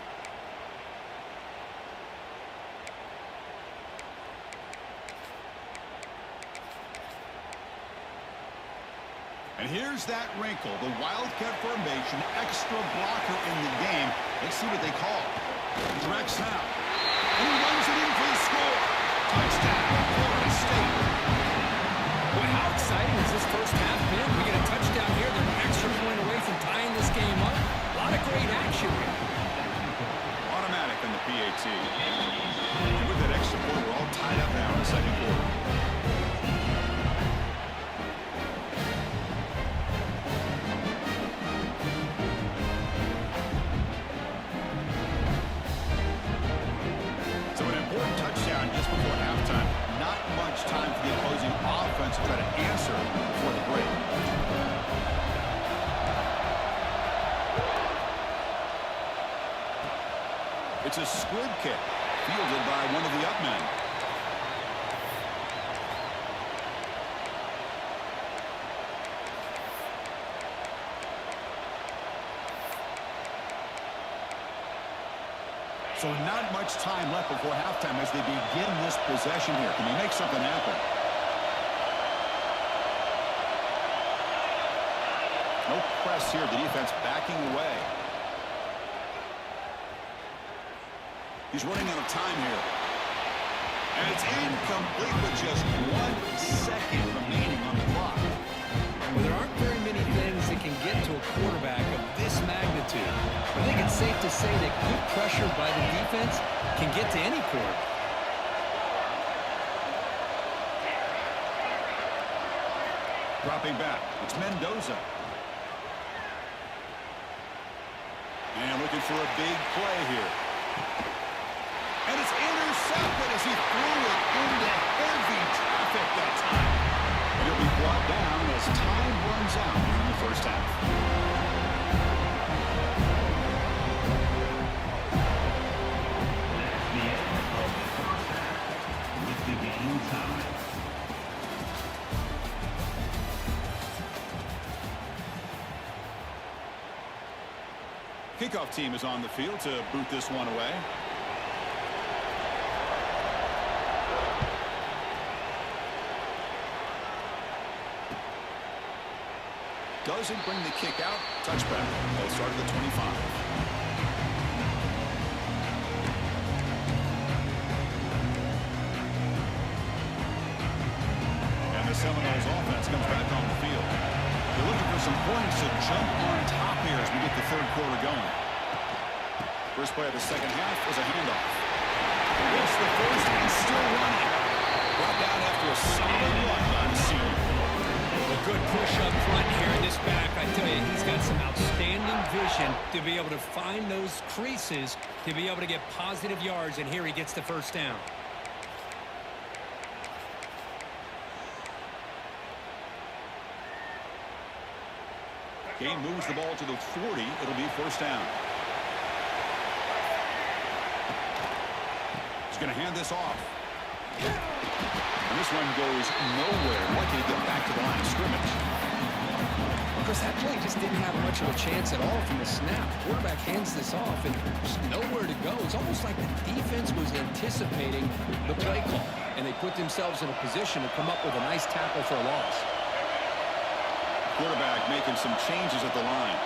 And here's that wrinkle, the Wildcat formation, extra blocker in the game. Let's see what they call. Direct snap. And he runs it in for the score. Touchdown, Florida State. Boy, how exciting has this first half been? We get a touchdown here. They're an extra point away from tying this game up. A lot of great action here. Automatic on the PAT. And with that extra point, we're all tied up now in the second quarter. So an important touchdown just before halftime. Not much time for the opposing offense to try to answer before the break. It's a squib kick, fielded by one of the up men. So not much time left before halftime as they begin this possession here. Can they make something happen? No press here. The defense backing away. He's running out of time here. And it's incomplete with just 1 second remaining on the clock. Well, there aren't very many things that can get to a quarterback of this magnitude. I think it's safe to say that good pressure by the defense can get to any quarterback. Dropping back, it's Mendoza. And looking for a big play here. And it's intercepted as he threw it into heavy traffic that time. And it'll be brought down as time runs out in the first half. That's the end of the first half. With the game tied. Kickoff team is on the field to boot this one away. Doesn't bring the kick out. Touchback. They'll start at the 25. And the Seminoles offense comes back on the field. They're looking for some points to jump on top here as we get the third quarter going. First play of the second half is a handoff. Gets the first and still running. Brought down after a solid run by the senior. A good push up front here in this back. I tell you, he's got some outstanding vision to be able to find those creases, to be able to get positive yards, and here he gets the first down. Game moves the ball to the 40. It'll be first down. He's going to hand this off. And this one goes nowhere. Lucky to get back to the line of scrimmage. Because that play just didn't have much of a chance at all from the snap. Quarterback hands this off and there's nowhere to go. It's almost like the defense was anticipating the play call, and they put themselves in a position to come up with a nice tackle for a loss. Quarterback making some changes at the line.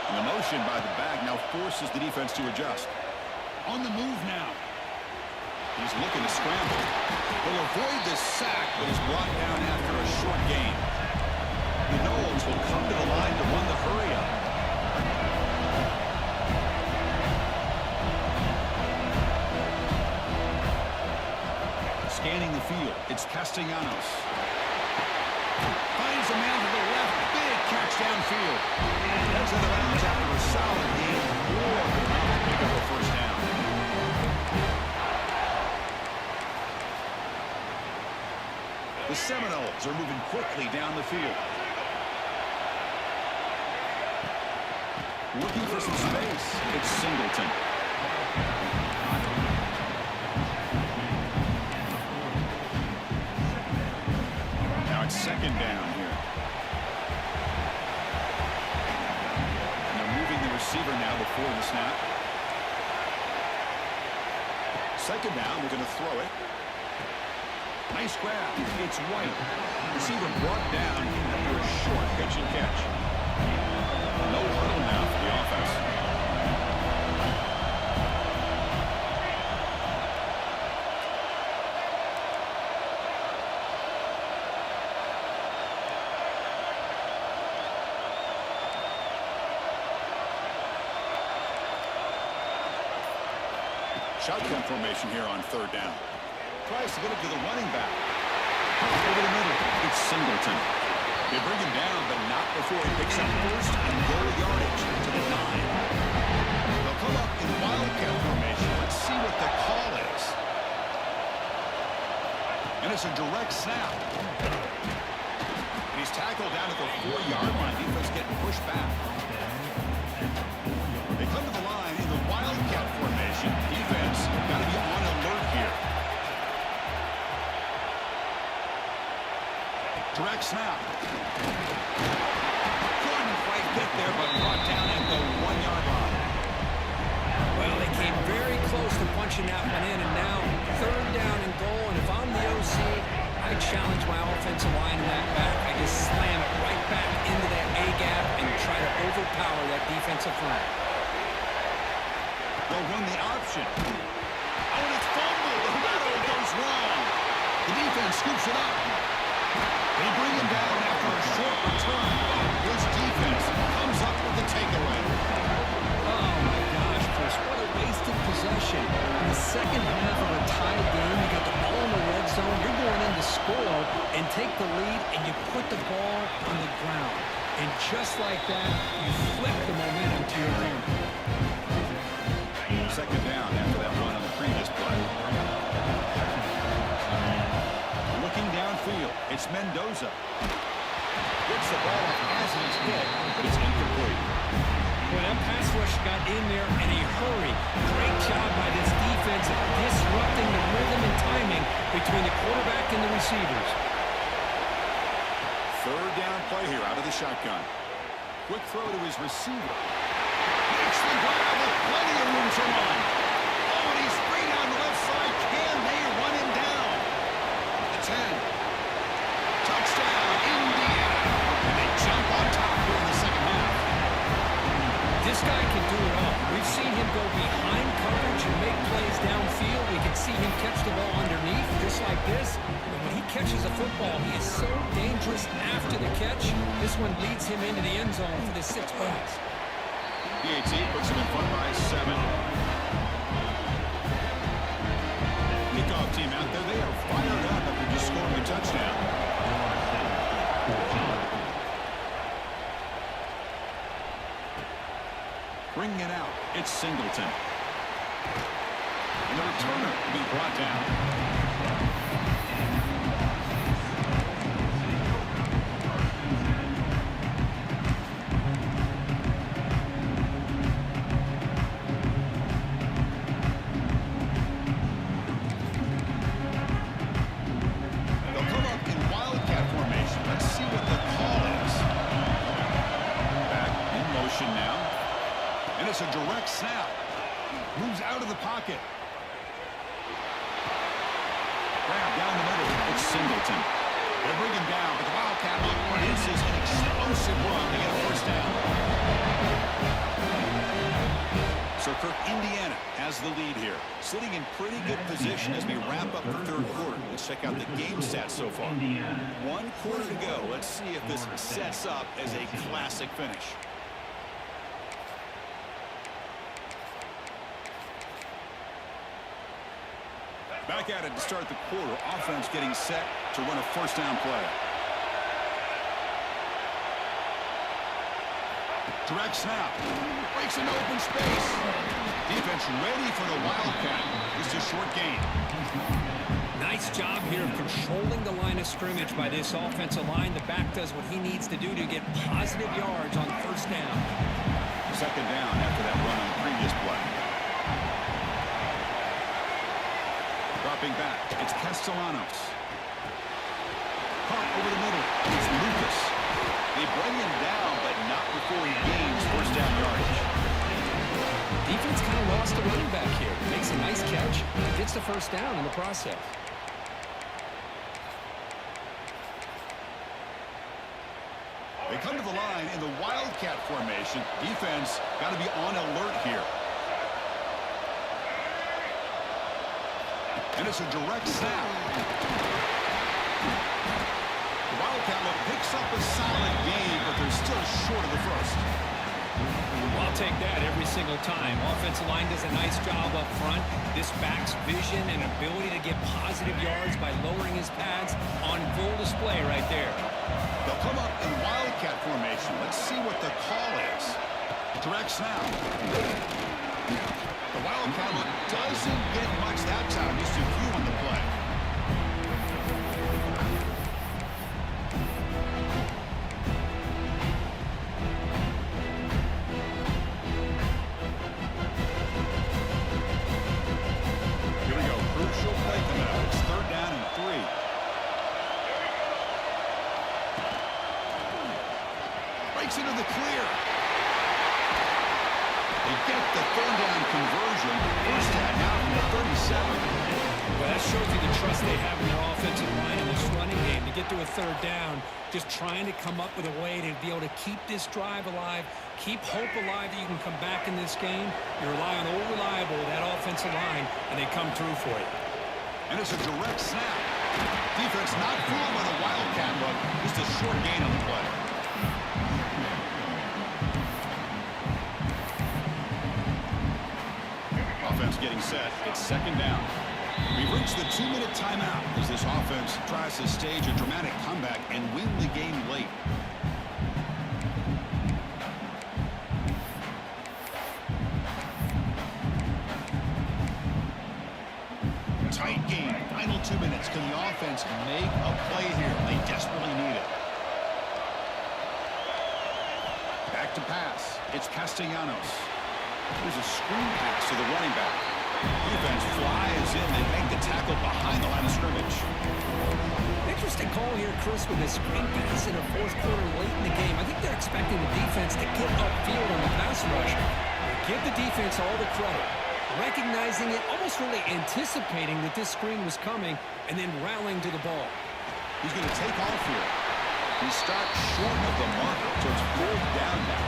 And the motion by the back now forces the defense to adjust. On the move now. He's looking to scramble. He'll avoid the sack, but is brought down after a short gain. The Knowles will come to the line to run the hurry-up. Scanning the field, it's Castellanos. Finds a man to the left. Big catch downfield. Heads out of bounds after a solid game. More than enough to pick up a first down. The Seminoles are moving quickly down the field. Looking for some space. It's Singleton. Now it's second down here. And they're moving the receiver now before the snap. Second down, they're going to throw it. Nice grab. It's White. Receiver brought down after a short pitch and catch. No huddle now for the offense. Shotgun formation here on third down. Tries to get it to the running back. Over the middle, it's Singleton. They bring him down, but not before he picks up first and goal yardage to the 9. They'll come up in wildcat formation. Let's see what the call is. And it's a direct snap. He's tackled down at the 4-yard line. Defense getting pushed back. They come to the line in the wildcat formation. Defense got to be on alert here. Direct snap. Couldn't quite get there, but brought down at the 1-yard line. Well, they came very close to punching that one in, and now third down and goal. And if I'm the OC, I challenge my offensive line in that back. I just slam it right back into that A-gap and try to overpower that defensive front. They'll run the option. Oh, and it's fumbled. The battle goes wrong. The defense scoops it up. They bring him down after a short return. This defense comes up with the takeaway. Oh, my gosh, Chris, what a wasted possession. In the second half of a tied game, you got the ball in the red zone. You're going in to score and take the lead, and you put the ball on the ground. And just like that, you flip the momentum to your own. Second down after that run on the previous play. Looking downfield, it's Mendoza. Gets the ball as he's hit, but it's incomplete. Well, that pass rush got in there in a hurry. Great job by this defense disrupting the rhythm and timing between the quarterback and the receivers. Third down play here out of the shotgun. Quick throw to his receiver. Makes the grab with plenty of room to run. Oh, and he's free down the left side. Can they run him down? The 10. Touchdown, Indiana. And they jump on top here in the second half. This guy can do it all. We've seen him go behind coverage and make plays downfield. We can see him catch the ball underneath, just like this. And when he catches a football, he is so dangerous after the catch. This one leads him into the end zone for the 6 points. PAT puts him in front by 7. Kickoff team out there, they are fired up after just scoring a touchdown. Bringing it out, it's Singleton. And the returner will be brought down. It's a direct snap. Moves out of the pocket. Grab down the middle. It's Singleton. They'll bring him down, but the Wildcat produces an explosive run to get a first down. So Kirk, Indiana has the lead here. Sitting in pretty good position as we wrap up the third quarter. Let's check out the game stats so far. 1 quarter to go. Let's see if this sets up as a classic finish. Back at it to start the quarter. Offense getting set to run a first down play. Direct snap. Breaks into open space. Defense ready for the Wildcat. Just a short gain. Nice job here of controlling the line of scrimmage by this offensive line. The back does what he needs to do to get positive yards on first down. Second down after that run on the previous play. Dropping back. It's Castellanos. Caught over the middle. It's Lucas. They bring him down, but not before he gains first down yardage. Defense kind of lost the running back here. Makes a nice catch. Gets the first down in the process. They come to the line in the Wildcat formation. Defense got to be on alert here. And it's a direct snap. The Wildcat picks up a solid gain, but they're still short of the first. Well, I'll take that every single time. Offensive line does a nice job up front. This back's vision and ability to get positive yards by lowering his pads on full display right there. They'll come up in Wildcat formation. Let's see what the call is. Direct snap. The Wildcat doesn't get much that time. Just a few on the play. Here we go. Crucial play coming up. It's third down and 3. Breaks into the clear. They get the third down conversion. First down now from the 37. Well, that shows you the trust they have in their offensive line in this running game to get to a third down. Just trying to come up with a way to be able to keep this drive alive, keep hope alive that you can come back in this game. You rely on old reliable, that offensive line, and they come through for you. And it's a direct snap. Defense not fooled by the Wildcat look. Just a short gain on the play. Offense getting set. It's second down. We've reached the 2-minute timeout as this offense tries to stage a dramatic comeback and win the game late. Tight game. Final 2 minutes. Can the offense make a play here? They desperately need it. Back to pass. It's Castellanos. There's a screen pass to the running back. Defense flies in. They make the tackle behind the line of scrimmage. Interesting call here, Chris, with a screen pass in the fourth quarter late in the game. I think they're expecting the defense to get upfield on the pass rush. Give the defense all the credit. Recognizing it, almost really anticipating that this screen was coming, and then rallying to the ball. He's going to take off here. He stopped short of the marker, so it's fourth down now.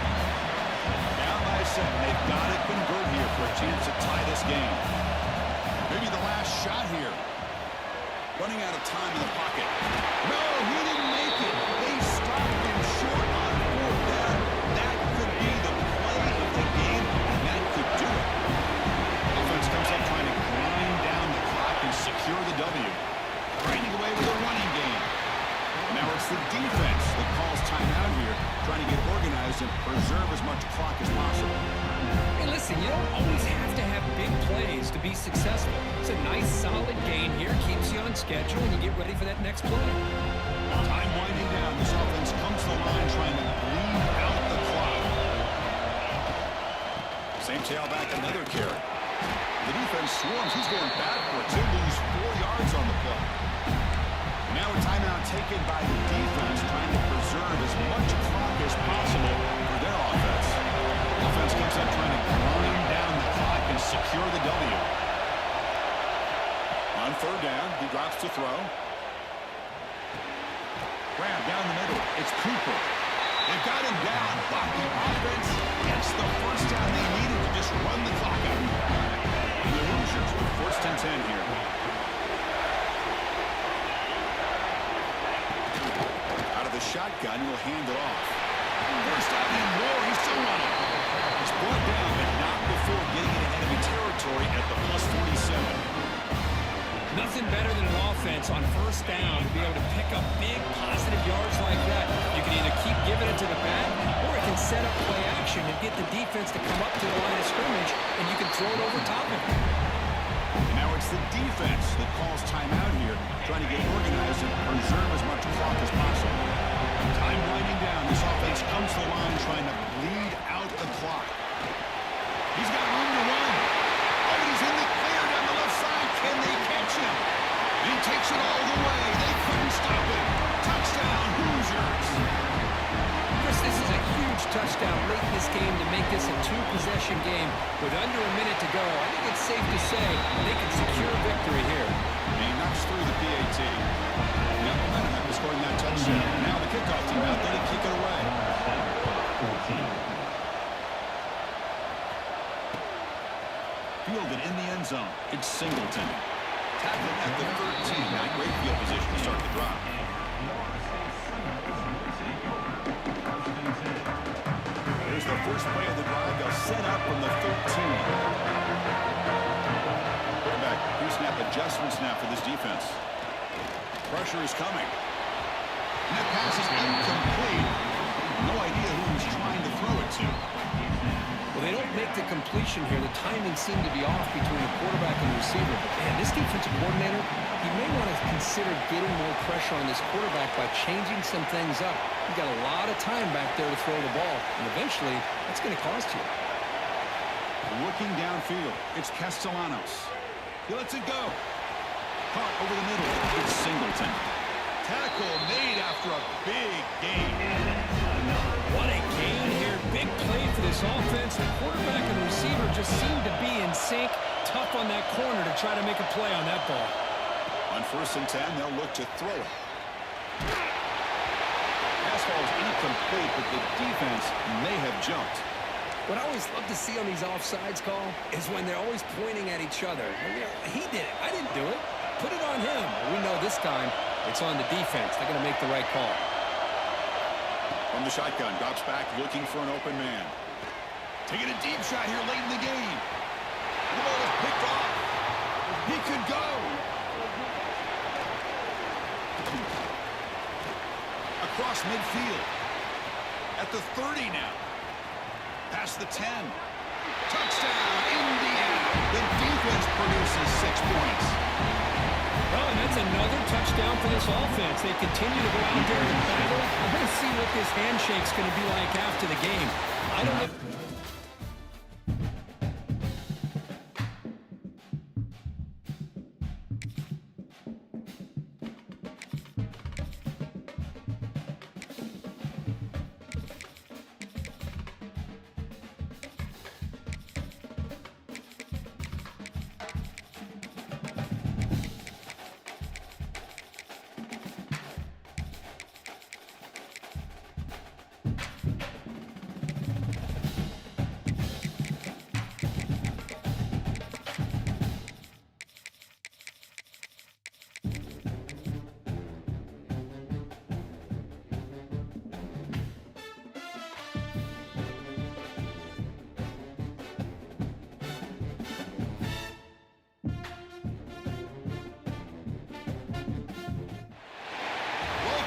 Down by 7. They've got to convert here for a chance to tie this game. Maybe the last shot here. Running out of time in the pocket. No, he didn't make it. They stopped him short on fourth down. That could be the play of the game, and that could do it. Offense comes up trying to grind down the clock and secure the W. Grinding away with a running game. Now it's the defense that calls timeout here, trying to get organized and preserve as much clock as possible. Hey, listen, you don't always have to have big plays to be successful. It's a nice, solid gain here, keeps you on schedule, and you get ready for that next play. Time winding down. This offense comes to the line trying to bleed out the clock. Same tailback, another carry. The defense swarms. He's going backwards. He'll lose 4 yards on the play. Now a timeout taken by the defense, trying to preserve as much clock as possible for their offense. Offense comes up trying to grind down the clock and secure the W. On third down, he drops to throw. grab down the middle. It's Cooper. They've got him down, but the offense gets the first down they needed to just run the clock out. And the Hoosiers with first and 10 here. Out of the shotgun, he'll hand it off. First down and more. He's still running. He's brought down, but not before getting into enemy territory at the plus 47. Nothing better than an offense on first down to be able to pick up big positive yards like that. You can either keep giving it to the back, or it can set up play action and get the defense to come up to the line of scrimmage, and you can throw it over top of it. And now it's the defense that calls timeout here, trying to get organized and preserve as much clock as possible. Time winding down. This offense comes to the line trying to bleed out the clock. He's got room to run. Oh, he's in the clear down the left side. Can they catch him? He takes it all the way. They couldn't stop him. Touchdown, Hoosiers. Chris, this is a huge touchdown late in this game to make this a two-possession game with under a minute to go. I think it's safe to say they can secure victory here. And he knocks through the PAT. Got momentum after scoring that touchdown. Now the kickoff team out there to kick it away. Fielded in the end zone. It's Singleton. Tackled at the 13. Not great field position to start the drive. Here's the first play of the drive. They'll set up from the 13. Quarterback pre-snap adjustments now for this defense. Pressure is coming. And that pass is incomplete. No idea who he's trying to throw it to. Well, they don't make the completion here. The timing seemed to be off between the quarterback and the receiver. But, man, this defensive coordinator, he may want to consider getting more pressure on this quarterback by changing some things up. He's got a lot of time back there to throw the ball, and eventually that's going to cost you. Looking downfield, it's Castellanos. He lets it go. Caught over the middle. It's Singleton. Tackle made after a big gain. What a gain here. Big play for this offense. The quarterback and receiver just seem to be in sync. Tough on that corner to try to make a play on that ball. On first and 10, they'll look to throw it. Pass ball is incomplete, but the defense may have jumped. What I always love to see on these offsides call is when they're always pointing at each other. He did it. I didn't do it. Put it on him. We know this time it's on the defense. They're going to make the right call. From the shotgun, drops back, looking for an open man. Taking a deep shot here late in the game. The ball is picked off. He could go. Across midfield. At the 30 now. Past the 10. Touchdown, Indiana. The defense produces 6 points. Well, and that's another touchdown for this offense. They continue to go out there and battle. We're going to see what this handshake's going to be like after the game. I don't know.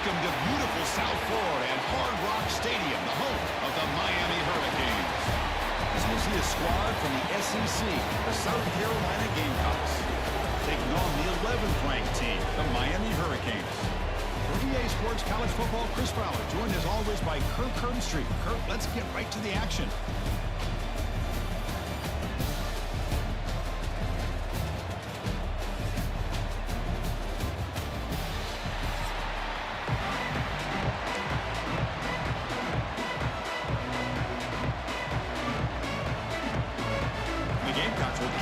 Welcome to beautiful South Florida and Hard Rock Stadium, the home of the Miami Hurricanes. As we'll see a squad from the SEC, the South Carolina Gamecocks, taking on the 11th ranked team, the Miami Hurricanes. For EA Sports College Football, Chris Fowler, joined as always by Kirk Herbstreit. Kirk, let's get right to the action.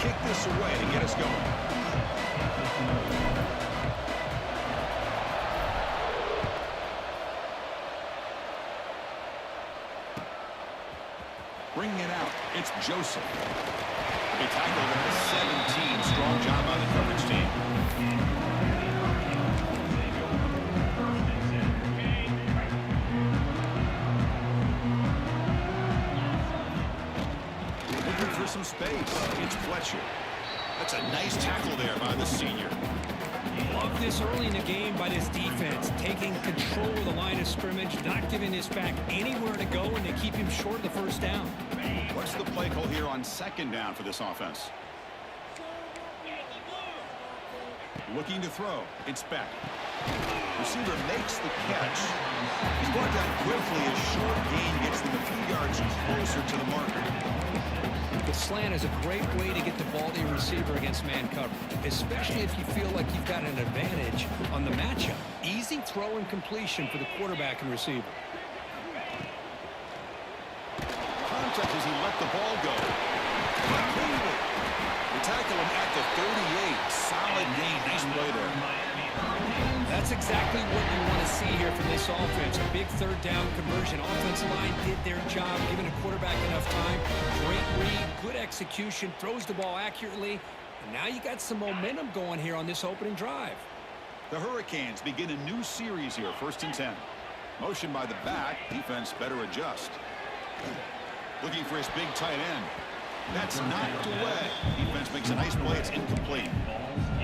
Kick this away to get us going. Joseph. He tackled at the 17. Strong job by the coverage team. Looking for some space. It's Fletcher. That's a nice tackle there by the senior. Love this early in the game by this defense, taking control of the line of scrimmage, not giving this back anywhere to go, and they keep him short of the first down. What's the play call here on second down for this offense? Looking to throw. It's back. Receiver makes the catch. He's brought down quickly as short gain gets them a few yards closer to the marker. The slant is a great way to get the ball to your receiver against man coverage, especially if you feel like you've got an advantage on the matchup. Easy throw and completion for the quarterback and receiver. Contact as he let the ball go. Completed. They tackle him at the 38. Solid gain. Nice play there. That's exactly what you want to see here from this offense. A big third down conversion. Offensive line did their job, giving a quarterback enough time. Great read, good execution, throws the ball accurately. And now you got some momentum going here on this opening drive. The Hurricanes begin a new series here, 1st and 10. Motion by the back. Defense better adjust. Looking for his big tight end. That's knocked away. Defense makes a nice play. It's incomplete.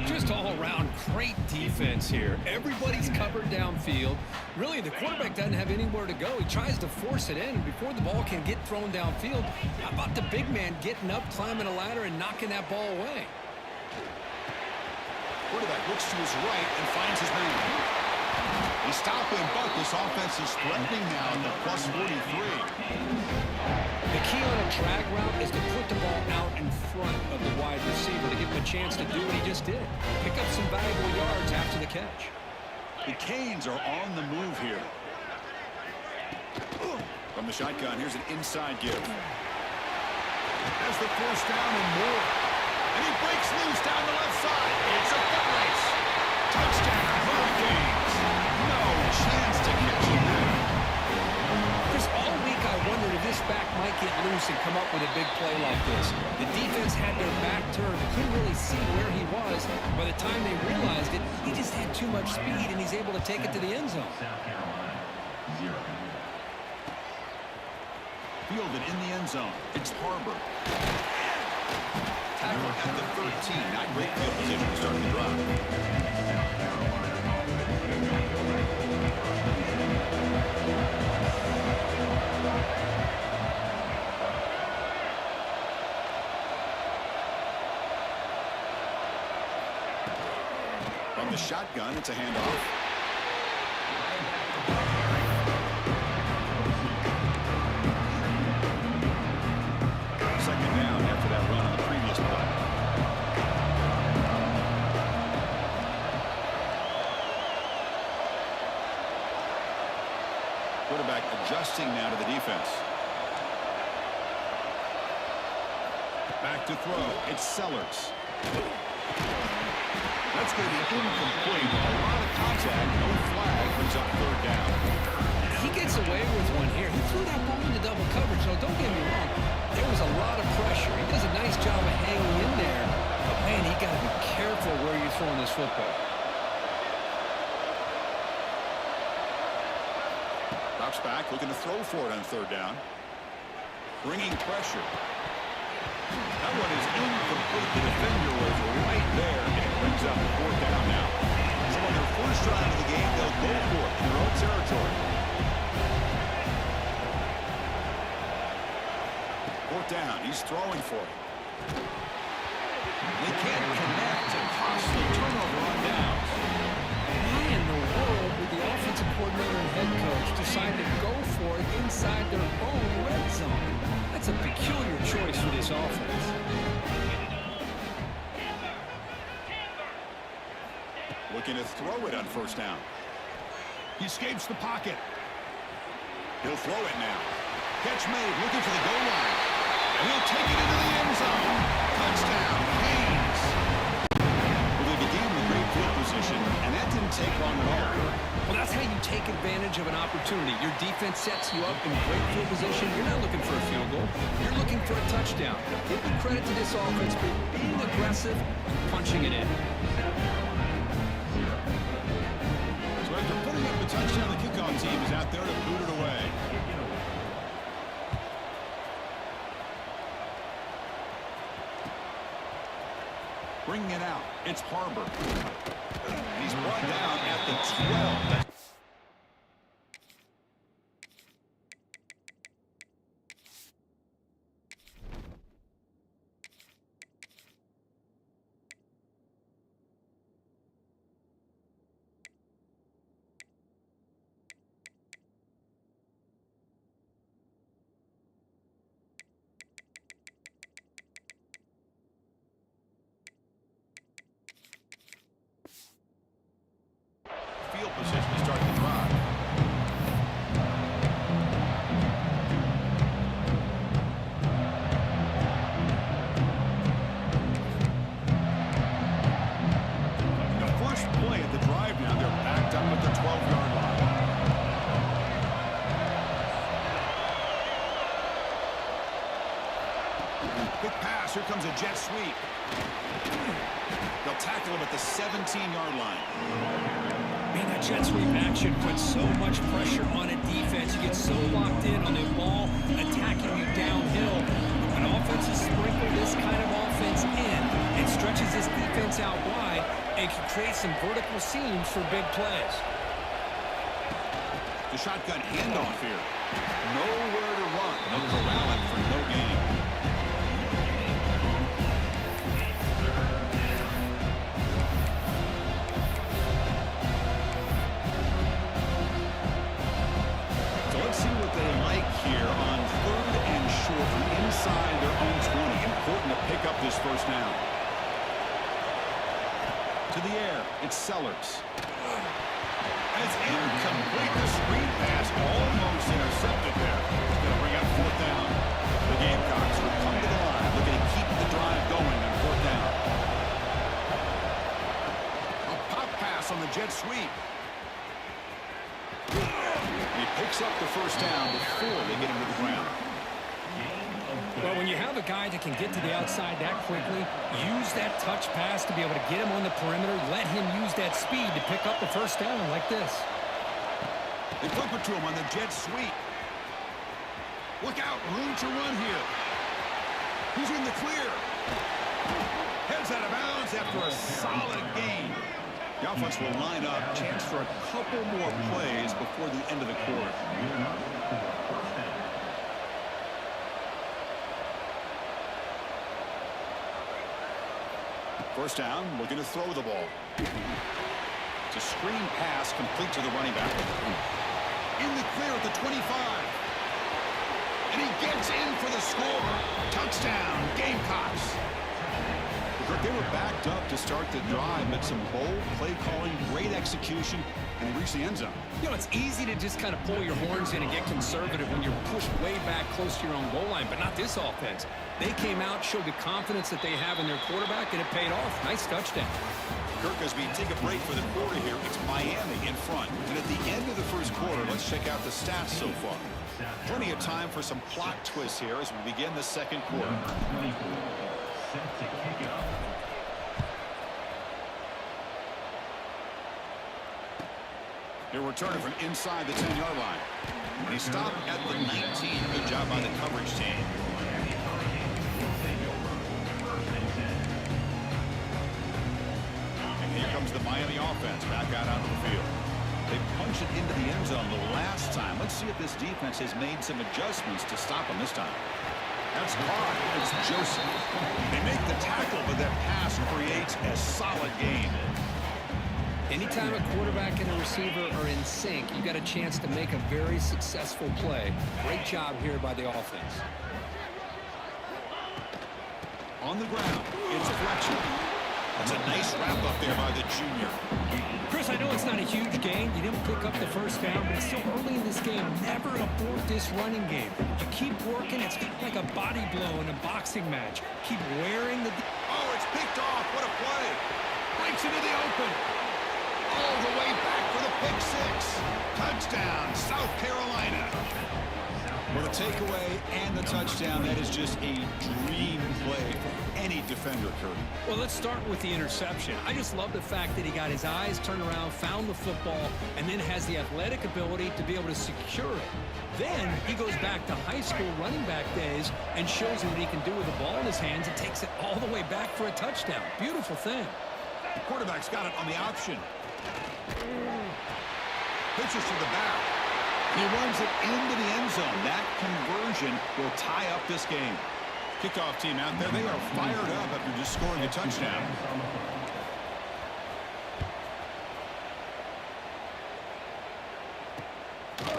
Just all around great defense here. Everybody's covered downfield. Really, the quarterback doesn't have anywhere to go. He tries to force it in, and before the ball can get thrown downfield, how about the big man getting up, climbing a ladder, and knocking that ball away? Quarterback looks to his right and finds his man. He's stopping, but this offense is threatening now at the plus 43. The key on a drag route is to put the ball out in front of the wide receiver to give him a chance to do what he just did. Pick up some valuable yards after the catch. The Canes are on the move here. From the shotgun, here's an inside give. Has the first down and more. And he breaks loose down the left side. It's a foot race. Touchdown, Hurricanes. No chance to catch him there. Chris, all week I wondered if this back might get loose and come up with a big play like this. The defense had their back turned, couldn't really see where he was. By the time they realized it, he just had too much speed, and he's able to take it to the end zone. South Carolina, 0. Fielded in the end zone. It's Harbor. Tackle at the 13. Not great field position to start the drive. From the shotgun, it's a handoff. Second down after that run on the previous play. Quarterback adjusting now to the defense. Back to throw. It's Sellers. That's going to be incomplete. A lot of contact. No flag. Brings up third down. He gets away with one here. He threw that ball into double coverage. So don't get me wrong. There was a lot of pressure. He does a nice job of hanging in there. But, man, you got to be careful where you're throwing this football. Drops back, looking to throw for it on third down. Bringing pressure. That one is incomplete. The defender was right there, and it brings up fourth down now. So on their first drive of the game, they'll go for it in their own territory. Fourth down, he's throwing for it. They can't connect, a costly turnover on downs. Why in the world would the offensive coordinator and head coach decide to go for it inside their own red zone? That's a peculiar choice for this offense. Looking to throw it on first down. He escapes the pocket. He'll throw it now. Catch made, looking for the goal line. And he'll take it into the end zone. Touchdown, Canes. Well, they began with great field position, and that didn't take long at all. Well, that's how you take advantage of an opportunity. Your defense sets you up in great field position. You're not looking for a field goal. You're looking for a touchdown. Give the credit to this offense for being aggressive and punching it in. So after putting up the touchdown, the kickoff team is out there to boot it away. Bringing it out, it's Harbor. He's brought down at the 12. Field position to start the drive. The first play of the drive now, they're backed up at the 12-yard line. Quick pass, here comes a jet sweep. They'll tackle him at the 17-yard line. Man, that jet sweep action puts so much pressure on a defense. You get so locked in on the ball attacking you downhill. When offenses sprinkle this kind of offense in, it stretches this defense out wide and can create some vertical seams for big plays. The shotgun handoff here. Nowhere to run. No corralling for no gain. Let's see what they like here on 3rd and short from inside their own 20. Important to pick up this first down. To the air, it's Sellers. It's incomplete. The screen pass almost intercepted there. It's going to bring up 4th down. The Gamecocks will come to the line, looking to keep the drive going on 4th down. A pop pass on the jet sweep. He picks up the first down before they get him to the ground. Well, when you have a guy that can get to the outside that quickly, use that touch pass to be able to get him on the perimeter, let him use that speed to pick up the first down like this. They flip it to him on the jet sweep. Look out, room to run here. He's in the clear. Heads out of bounds after a solid gain. The offense will line up. Chance for a couple more plays before the end of the quarter. First down, looking to throw the ball. It's a screen pass complete to the running back. In the clear at the 25. And he gets in for the score. Touchdown, Gamecocks. They were backed up to start the drive, but some bold play calling, great execution, and they reached the end zone. You know, it's easy to just kind of pull your horns in and get conservative when you're pushed way back close to your own goal line, but not this offense. They came out, showed the confidence that they have in their quarterback, and it paid off. Nice touchdown. Kirk, as we take a break for the quarter here, it's Miami in front. And at the end of the first quarter, let's check out the stats so far. Plenty of time for some plot twists here as we begin the second quarter. Set to kick off. He'll return it from inside the 10-yard line. And he stopped at the 19. Good job by the coverage team. And here comes the Miami offense back out onto the field. They punched it into the end zone the last time. Let's see if this defense has made some adjustments to stop them this time. That's caught. It's Joseph. They make the tackle, but that pass creates a solid gain. Anytime a quarterback and a receiver are in sync, you got a chance to make a very successful play. Great job here by the offense. On the ground, it's Fletcher. That's a nice wrap up there by the junior. Chris, I know it's not a huge gain. You didn't pick up the first down, but it's still early in this game. Never abort this running game. You keep working. It's kind of like a body blow in a boxing match. Keep wearing the... Oh, it's picked off. What a play. Breaks into the open. all the way back for the pick six. Touchdown, South Carolina. Well, the takeaway and the touchdown, that is just a dream play for any defender, Kirk. Well, let's start with the interception. I just love the fact that he got his eyes turned around, found the football, and then has the athletic ability to be able to secure it. Then he goes back to high school running back days and shows you what he can do with the ball in his hands and takes it all the way back for a touchdown. Beautiful thing. The quarterback's got it on the option. Pitches to the back. He runs it into the end zone. That conversion will tie up this game. Kickoff team out there, they are fired up after just scoring a touchdown.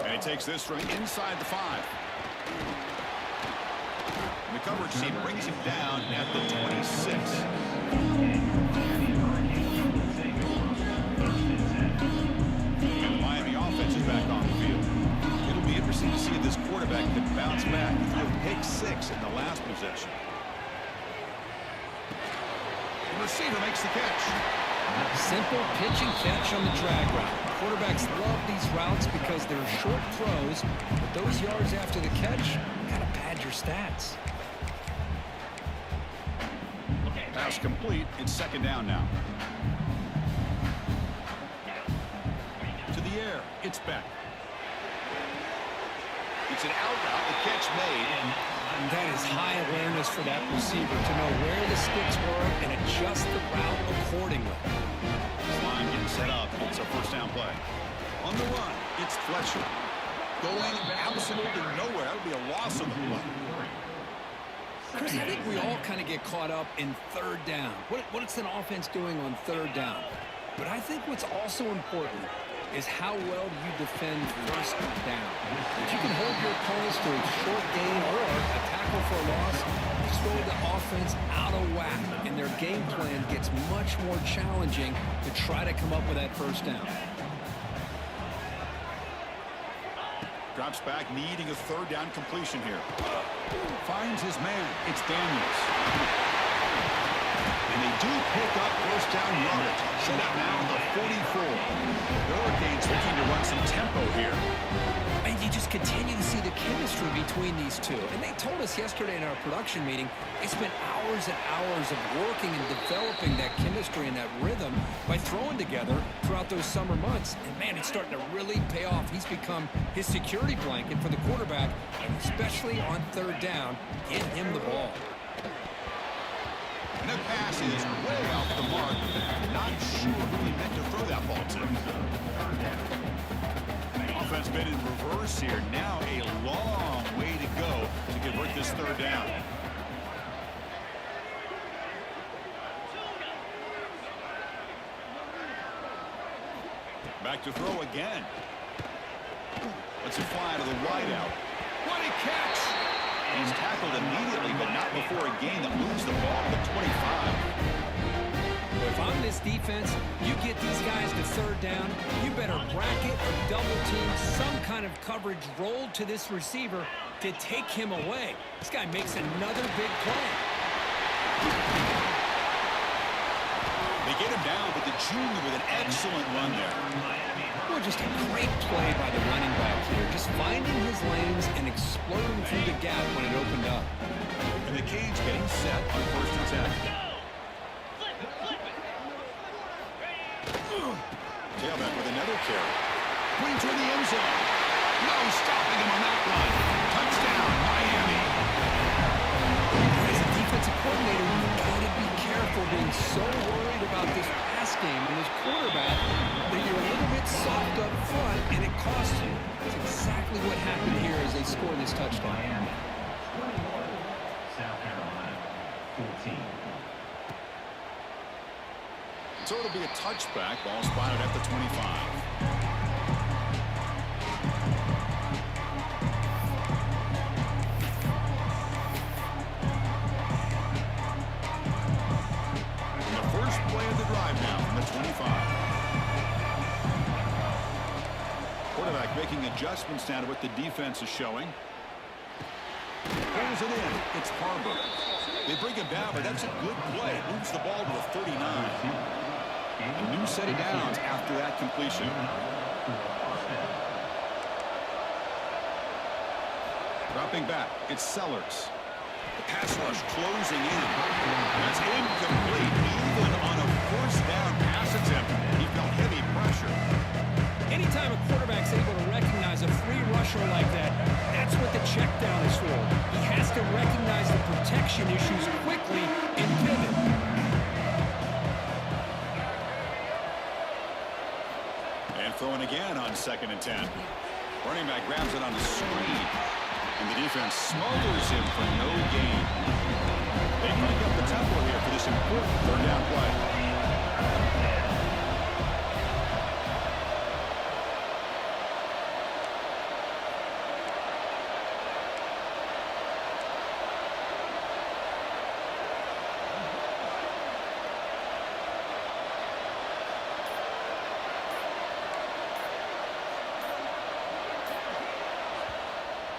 And he takes this from inside the 5. And the coverage team brings him down at the 26. And the Miami offense is back on the field. It'll be interesting to see if this quarterback can bounce back. He threw a pick 6 in the last possession. The receiver makes the catch. Simple pitch and catch on the drag route. Quarterbacks love these routes because they're short throws, but those yards after the catch gotta pad your stats. Pass complete. It's second down now. To the air. It's Beck. It's an out route. The catch made. And that is high awareness for that receiver to know where the sticks were and adjust the route accordingly. This line getting set up. It's a first down play. On the run, it's Fletcher. Going absolutely nowhere. That would be a loss of the play. Chris, I think we all kind of get caught up in third down. What's an offense doing on third down? But I think what's also important is how well do you defend first down. If you can hold your opponents to a short gain or a tackle for a loss, you throw the offense out of whack, and their game plan gets much more challenging to try to come up with that first down. Drops back, needing a third down completion here. Finds his man. It's Daniels. And they do pick up first down yardage. Set up now the 44. The Hurricanes looking to run some tempo here. And you just continue to see the chemistry between these two. And they told us yesterday in our production meeting, they spent hours and hours of working and developing that chemistry and that rhythm by throwing together throughout those summer months. And man, it's starting to really pay off. He's become his security blanket for the quarterback, and especially on third down, get him the ball. And the pass is way off the mark. Not sure who he meant to throw that ball to. Offense been in reverse here. Now a long way to go to convert this third down. Back to throw again. Lets it fly to the wideout. What a catch! He's tackled immediately, but not before a gain that moves the ball to the 25. If I'm this defense, you get these guys to third down, you better bracket or double team some kind of coverage rolled to this receiver to take him away. This guy makes another big play. They get him down, but the junior with an excellent run there. Well, just a great play by the running back here. Just finding his lanes and exploding through the gap when it opened up. And the Canes getting set on first and 10. Tailback with another carry. Going toward the end zone. No stopping him on that one. Touchdown, Miami. As a defensive coordinator, you've got to be careful being so worried about this pass game and this quarterback that you're a little bit soft up front and it costs you. That's exactly what happened here as they score this touchdown. Miami 21, South Carolina 14. So it'll be a touchback. Ball spotted at the 25. And the first play of the drive now from the 25. Quarterback making adjustments now to what the defense is showing. Pulls it in. It's Harbor. They bring him down, but that's a good play. Moves the ball to the 39. A new set of downs after that completion. Dropping back, it's Sellers. The pass rush closing in. That's incomplete. Even on a first down pass attempt, he felt heavy pressure. Anytime a quarterback's able to recognize a free rusher like that, that's what the check down is for. He has to recognize the protection issues quickly and pivot. And throwing again on 2nd and 10. Running back grabs it on the screen. And the defense smothers him for no gain. They crank up the tempo here for this important 3rd down play.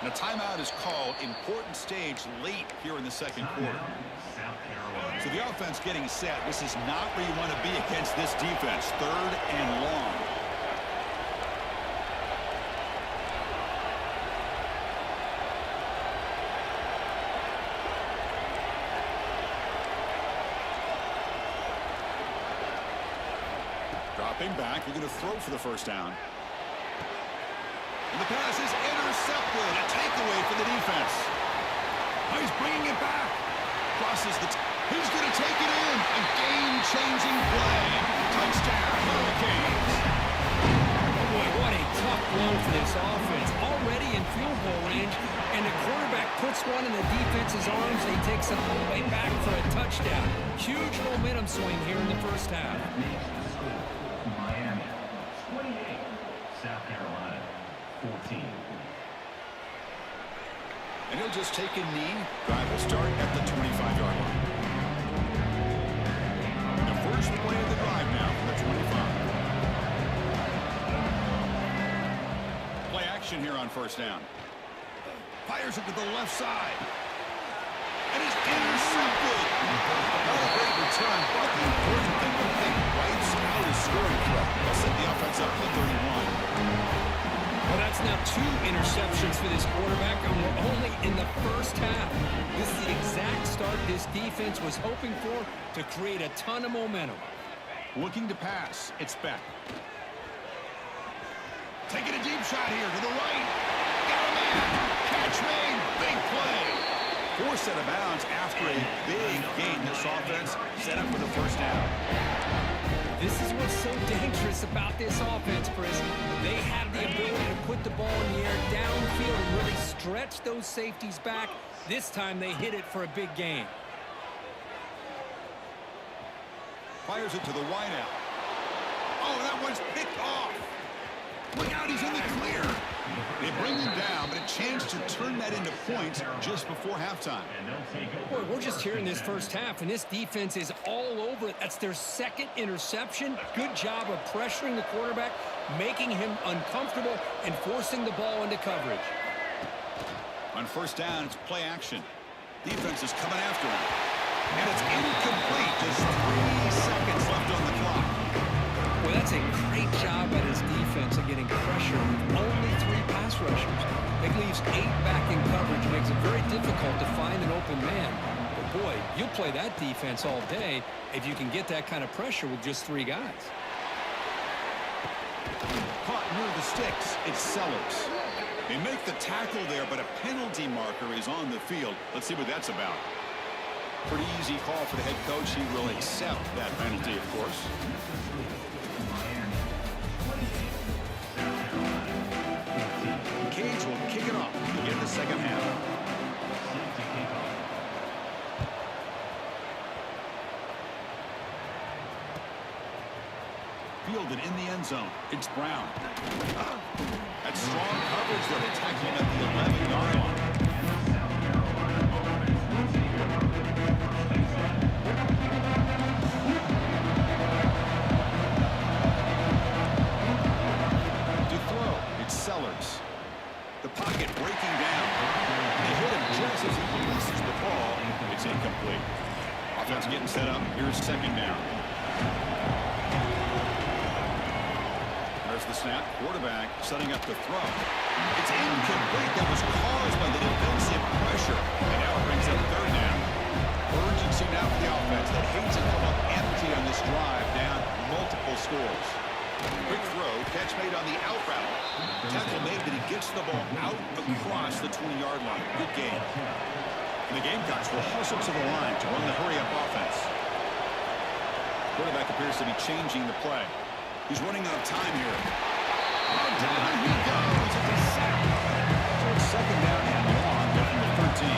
And a timeout is called. Important stage late here in the 2nd quarter. So the offense getting set. This is not where you want to be against this defense. 3rd and long. Dropping back. You're going to throw for the 1st down. And the pass is intercepted. A takeaway for the defense. He's bringing it back. Crosses the... He's going to take it in. A game-changing play. Touchdown, Hurricanes. Boy, what a tough blow for this offense. Already in field goal range, and the quarterback puts one in the defense's arms, and he takes it all the way back for a touchdown. Huge momentum swing here in the 1st half. Miami, 28. South Carolina, 14. And he'll just take a knee. Drive will start at the 25-yard line. The first play of the drive now from the 25. Play action here on 1st down. Fires it to the left side. And it's intercepted. Not a great return, but the important thing will think wipes out his scoring threat. They'll set the offense up to 31. Well, that's now 2 interceptions for this quarterback, and we're only in the 1st half. This is the exact start this defense was hoping for to create a ton of momentum. Looking to pass. It's Beck. Taking a deep shot here to the right. Got a man. Catch made. Big play. 4th set of bounds after a big gain. This offense set up for the 1st down. This is what's so dangerous about this offense, Chris. They have the ability to put the ball in the air downfield and really stretch those safeties back. This time they hit it for a big gain. Fires it to the wideout. Oh, that one's picked off. Look out, he's in the clear. They bring him down, but a chance to turn that into points just before halftime. Boy, we're just here in this 1st half, and this defense is all over it. That's their 2nd interception. Good job of pressuring the quarterback, making him uncomfortable, and forcing the ball into coverage. On 1st down, it's play action. Defense is coming after him. And it's incomplete. Just 3 seconds left on the clock. Well, that's a great job by his defense of getting pressure with only 3 pass rushers. It leaves 8 back in coverage, makes it very difficult to find an open man. But boy, you'll play that defense all day if you can get that kind of pressure with just 3 guys. Caught near the sticks. It's Sellers. They make the tackle there, but a penalty marker is on the field. Let's see what that's about. Pretty easy call for the head coach. He will accept that penalty, of course. Cage will kick it off to begin the 2nd half. Fielded in the end zone. It's Brown. That's strong coverage there. They tackle him at the 11-yard line. To throw, it's Sellers. The pocket breaking down. They hit him just as he releases the ball. It's incomplete. Offense getting set up. Here's 2nd down. There's the snap. Quarterback setting up the throw. It's incomplete. That was caused by the defensive pressure. And now it brings up third down. Urgency now for the offense that hates to come up empty on this drive, down multiple scores. Quick throw. Catch made on the out route. Tackle made, but he gets the ball out across the 20-yard line. Good game. And the Gamecocks will hustle to the line to run the hurry-up offense. Quarterback appears to be changing the play. He's running out of time here. Oh, down he goes. It's a sack. So it's second down and long. They're from the 13.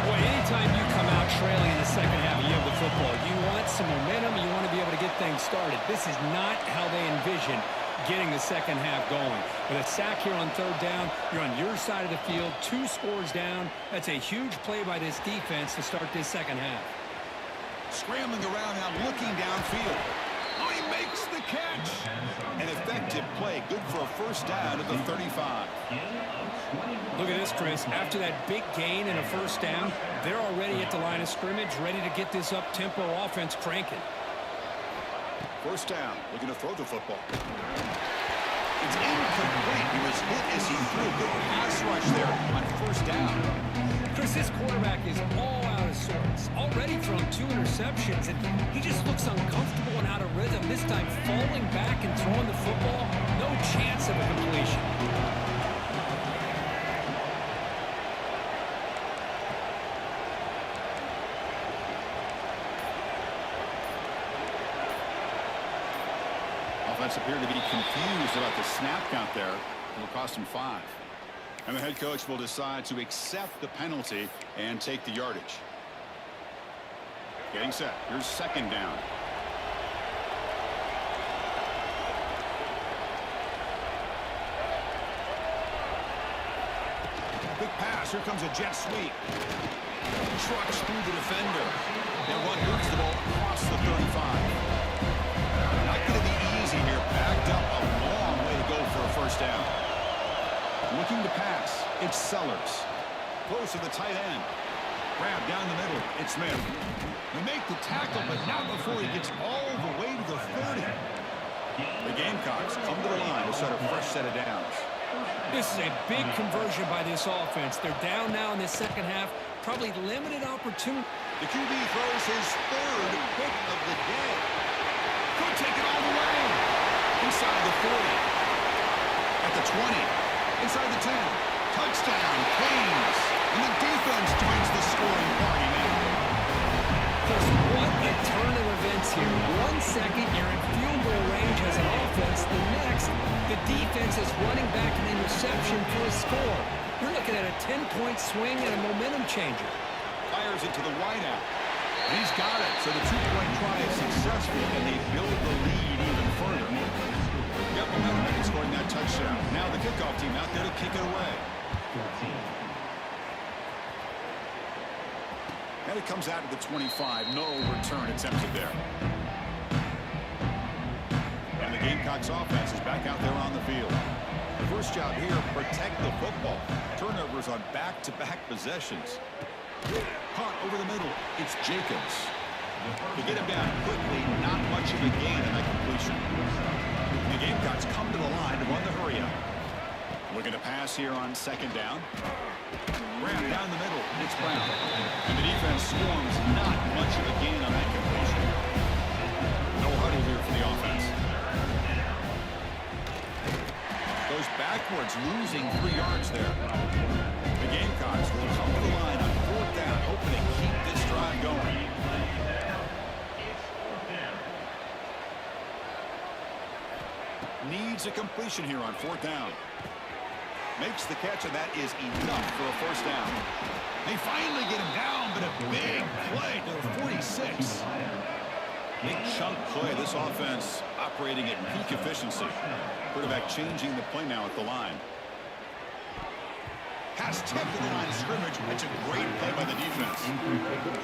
Boy, anytime you come out trailing in the second half of the football, you want some momentum. You want to be able to get things started. This is not how they envision getting the second half going. With a sack here on third down, you're on your side of the field, 2 scores down. That's a huge play by this defense to start this second half. Scrambling around now, looking downfield. Oh, he makes the catch. An effective play, good for a first down at the 35. Look at this, Chris. After that big gain and a first down, they're already at the line of scrimmage, ready to get this up-tempo offense cranking. First down, looking to throw the football. It's incomplete. He was hit as he threw. Good pass rush there on first down. Chris, this quarterback is all out of sorts. Already thrown 2 interceptions, and he just looks uncomfortable and out of rhythm. This time falling back and throwing the football, no chance of a completion. Offense appeared to be confused about the snap count there. It'll cost him 5. And the head coach will decide to accept the penalty and take the yardage. Getting set. Here's second down. Quick pass. Here comes a jet sweep. Trucks through the defender. And one moves the ball across the 35. Not going to be easy here. Backed up a long way to go for a first down. Looking to pass. It's Sellers. Close to the tight end. Grab down the middle. It's Smith. They make the tackle, but not before he gets all the way to the 30. The Gamecocks come to the line to start a fresh set of downs. This is a big conversion by this offense. They're down now in the second half. Probably limited opportunity. The QB throws his third pick of the day. Could take it all the way. Inside the 40. At the 20. Inside the 10. Touchdown, Canes. And the defense joins the scoring party now. Chris, what a turn of events here. 1 second, you're in field goal range as an offense. The next, the defense is running back an interception for a score. You're looking at a 10-point swing and a momentum changer. Fires it to the wideout. And he's got it. So the 2-point try is successful, and they build the lead even further. Got momentum after scoring that touchdown. Now the kickoff team out there to kick it away. And it comes out of the 25. No return attempted there. And the Gamecocks offense is back out there on the field. The first job here, protect the football. Turnovers on back-to-back possessions. Caught over the middle. It's Jacobs. To get him down quickly, not much of a gain in that completion. The Gamecocks come to the line to run the hurry-up. Looking to pass here on second down. Ran down the middle. It's Brown. And the defense swarms. Not much of a gain on that completion. No huddle here for the offense. Goes backwards, losing 3 yards there. The Gamecocks will come to the line on fourth down, hoping to keep this drive going. Needs a completion here on fourth down. Makes the catch, and that is enough for a first down. They finally get him down, but a big play to the 46. Big chunk play. This offense operating at peak efficiency. Quarterback changing the play now at the line. Pass tipped to the line of scrimmage. That's a great play by the defense.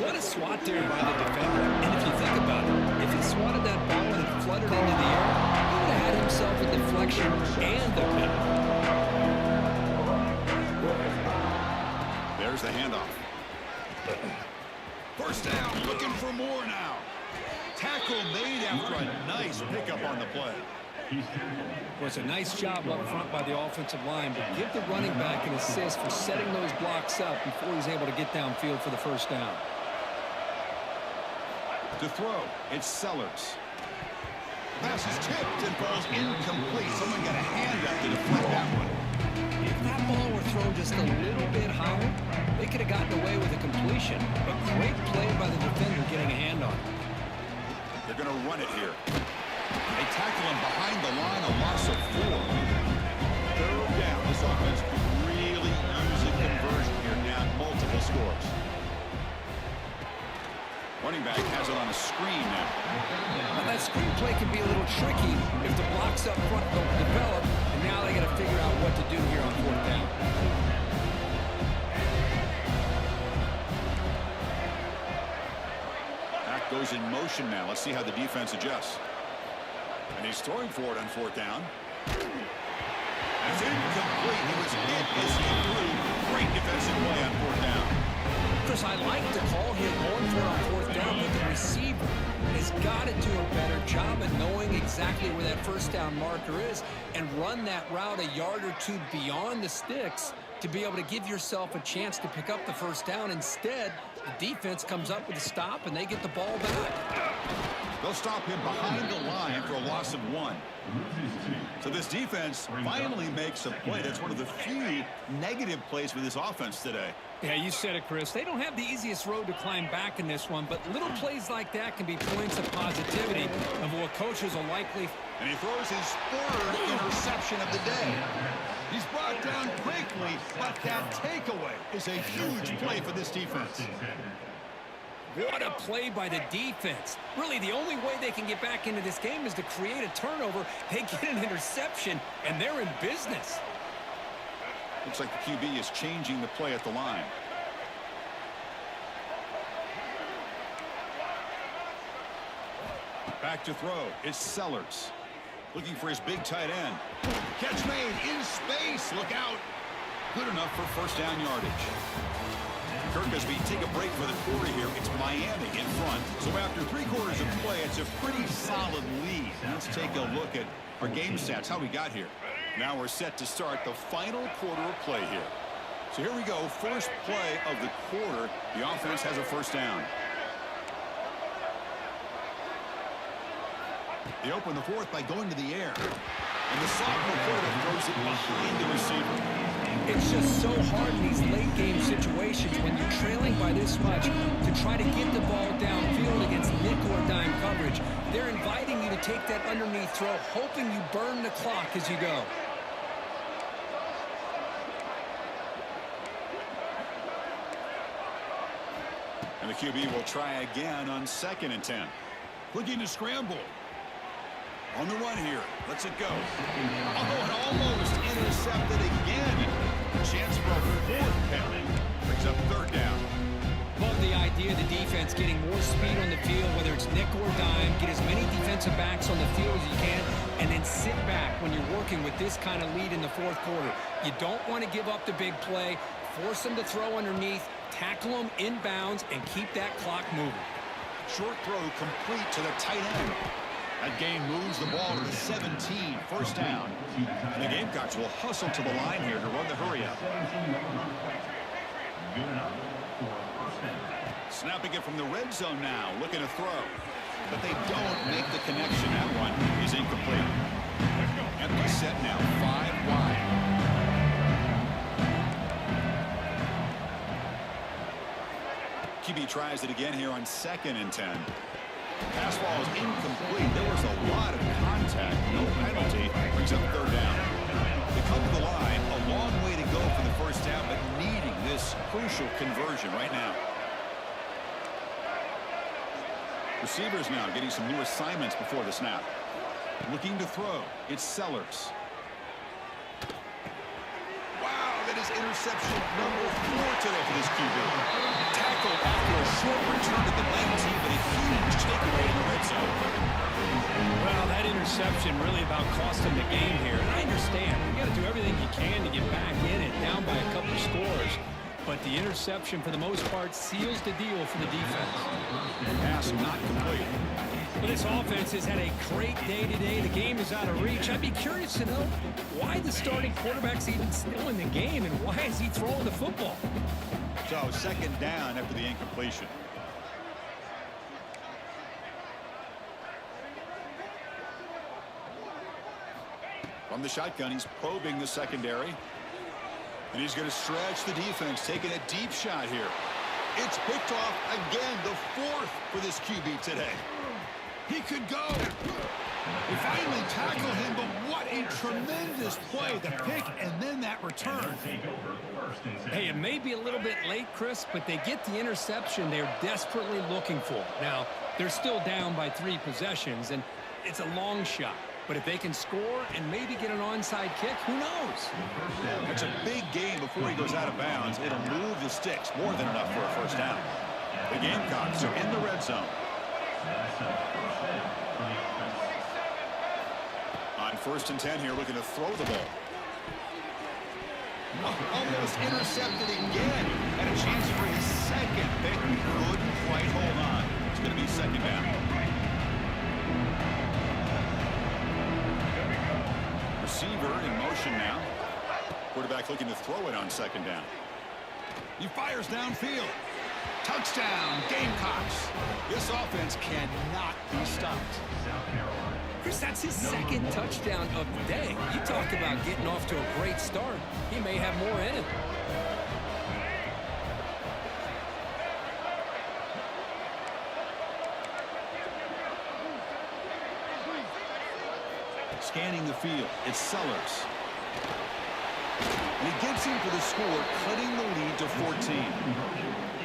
What a swat there by the defender. And if you think about it, if he swatted that ball and it fluttered into the air, he would have had himself a deflection and a pick. There's the handoff. First down, looking for more now. Tackle made after a nice pickup on the play. Well, it's a nice job up front by the offensive line, but give the running back an assist for setting those blocks up before he's able to get downfield for the first down. To throw, it's Sellers. Pass is tipped and falls incomplete. Someone got a hand up to deflect that one. If that ball were thrown just a little bit higher, they could have gotten away with a completion. But great play by the defender getting a hand on it. They're going to run it here. They tackle him behind the line, a loss of 4. Third down. This offense could really use a conversion here now. Multiple scores. Running back has it on a screen now. Well, that screen play can be a little tricky if the blocks up front don't develop, and now they got to figure out what to do here on 4th down. Back goes in motion now. Let's see how the defense adjusts. And he's throwing for it on 4th down. It's incomplete. It was through. Great defensive play on 4th down. Chris, I like the call here going for it on 4th down, but the receiver has got to do a better job of knowing exactly where that 1st down marker is and run that route a yard or 2 beyond the sticks to be able to give yourself a chance to pick up the 1st down. Instead, the defense comes up with a stop and they get the ball back. They'll stop him behind the line for a loss of 1. So this defense finally makes a play. That's one of the few negative plays for this offense today. Yeah, you said it, Chris. They don't have the easiest road to climb back in this one, but little plays like that can be points of positivity of what coaches will likely... And he throws his 3rd interception of the day. He's brought down quickly, but that takeaway is a huge play for this defense. What a play by the defense. Really, the only way they can get back into this game is to create a turnover. They get an interception, and they're in business. Looks like the QB is changing the play at the line. Back to throw. It's Sellers. Looking for his big tight end. Catch made in space. Look out. Good enough for 1st down yardage. Kirk, as we take a break for the quarter here, it's Miami in front. So after 3 quarters of play, it's a pretty solid lead. Let's take a look at our game stats, how we got here. Now we're set to start the final quarter of play here. So here we go, first play of the quarter. The offense has a 1st down. They open the 4th by going to the air. And the sophomore quarterback throws it behind the receiver. It's just so hard in these late-game situations when you're trailing by this much to try to get the ball downfield against nickel or dime coverage. They're inviting you to take that underneath throw, hoping you burn the clock as you go. And the QB will try again on 2nd and 10. Looking to scramble. On the run here. Lets it go. Oh, and almost intercepted again. A chance for a 4th down. Brings up 3rd down. Love the idea of the defense getting more speed on the field, whether it's nickel or dime. Get as many defensive backs on the field as you can, and then sit back when you're working with this kind of lead in the 4th quarter. You don't want to give up the big play. Force them to throw underneath. Tackle them inbounds and keep that clock moving. Short throw complete to the tight end. That game moves the ball to the 17, 1st down. And the Gamecocks will hustle to the line here to run the hurry up. Snapping it from the red zone now, looking to throw. But they don't make the connection. That one is incomplete. Empty set now, 5 wide. QB tries it again here on 2nd and 10. Pass ball is incomplete. There was a lot of contact. No penalty. Brings up 3rd down. They come to the line. A long way to go for the 1st down, but needing this crucial conversion right now. Receivers now getting some new assignments before the snap. Looking to throw. It's Sellers. Wow, that is interception number 4 today for this QB. Tackled after a short return to the 19, but a huge takeaway in the red zone. Well, that interception really about cost them the game here. And I understand. You got to do everything you can to get back in it, down by a couple scores. But the interception, for the most part, seals the deal for the defense. Pass not complete. Well, this offense has had a great day today. The game is out of reach. I'd be curious to know why the starting quarterback's even still in the game and why is he throwing the football? So, second down after the incompletion. From the shotgun, he's probing the secondary. And he's going to stretch the defense, taking a deep shot here. It's picked off again, the fourth for this QB today. He could go. They finally tackle him, but what a tremendous play. The pick and then that return. Hey, it may be a little bit late, Chris, but they get the interception they're desperately looking for. Now, they're still down by 3 possessions, and it's a long shot. But if they can score and maybe get an onside kick, who knows? It's a big game before he goes out of bounds. It'll move the sticks more than enough for a first down. The Gamecocks are in the red zone. On 1st and 10 here, looking to throw the ball. Almost intercepted again. And a chance for his second. They couldn't quite hold on. It's going to be second down. Receiver in motion now. Quarterback looking to throw it on second down. He fires downfield. Touchdown, Gamecocks. This offense cannot be stopped. Chris, that's his second touchdown of the day. You talk about getting off to a great start. He may have more in him. Scanning the field, it's Sellers. And he gets in for the score, cutting the lead to 14.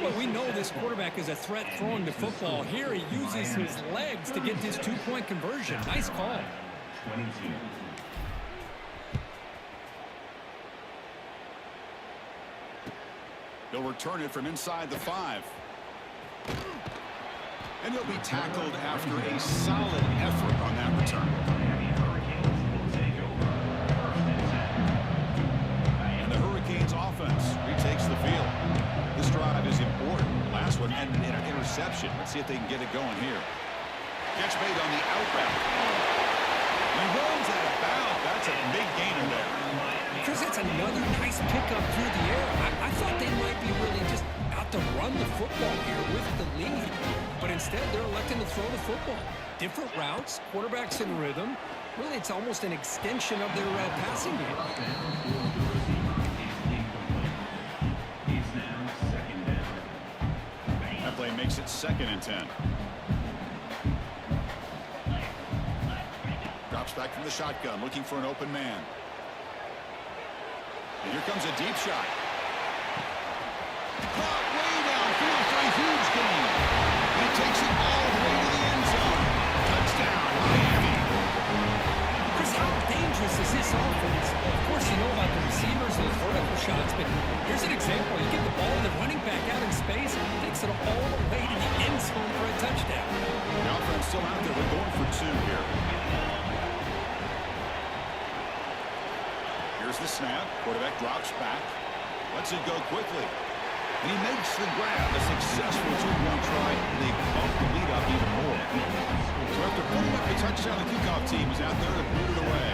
Well, we know this quarterback is a threat throwing the football. Here he uses his legs to get this 2-point conversion. Nice call. 22. They'll return it from inside the 5. And he'll be tackled after a solid effort on that return. And the Hurricanes offense retakes the field. This drive is important. Last one ended in an interception. Let's see if they can get it going here. Catch made on the out route. He runs out of bounds. That's a big gainer there. Chris, that's another nice pickup through the air. I thought they might be really just out to run the football here with the lead. But instead, they're electing to throw the football. Different routes, quarterbacks in rhythm. Really, it's almost an extension of their passing game. That play makes it 2nd and 10. Drops back from the shotgun, looking for an open man. And here comes a deep shot. Caught way downfield for a huge gain. He takes it all the way to the end zone. Touchdown, Miami. Chris, how dangerous is this offense? Well, of course, you know about the receivers, those vertical shots, but here's an example. You get the ball and the running back out in space, and takes it all the way to the end zone for a touchdown. The offense still out there. We're going for 2 here. Here's the snap. Quarterback drops back. Lets it go quickly. And he makes the grab. A successful 2-point try. And they bump the lead up even more. So after putting up the touchdown, the kickoff team is out there to boot it away.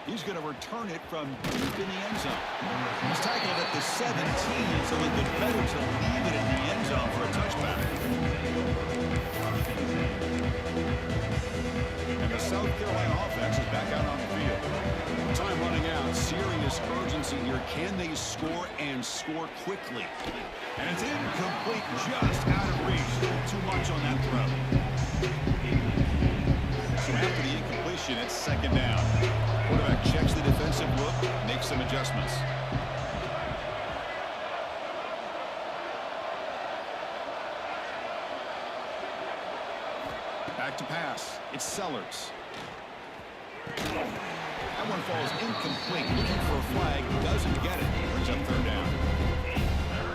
He's going to return it from deep in the end zone. He's tackled at the 17, so it'd be better to leave it in the end zone for a touchback. And the South Carolina offense is back out on the field. Time running out. Serious urgency here. Can they score and score quickly? And it's incomplete, just out of reach. Too much on that throw. So after the incompletion, it's 2nd down. Quarterback checks the defensive look, makes some adjustments. Back to pass. It's Sellers. That one falls incomplete. Looking for a flag. Doesn't get it. Brings up 3rd down.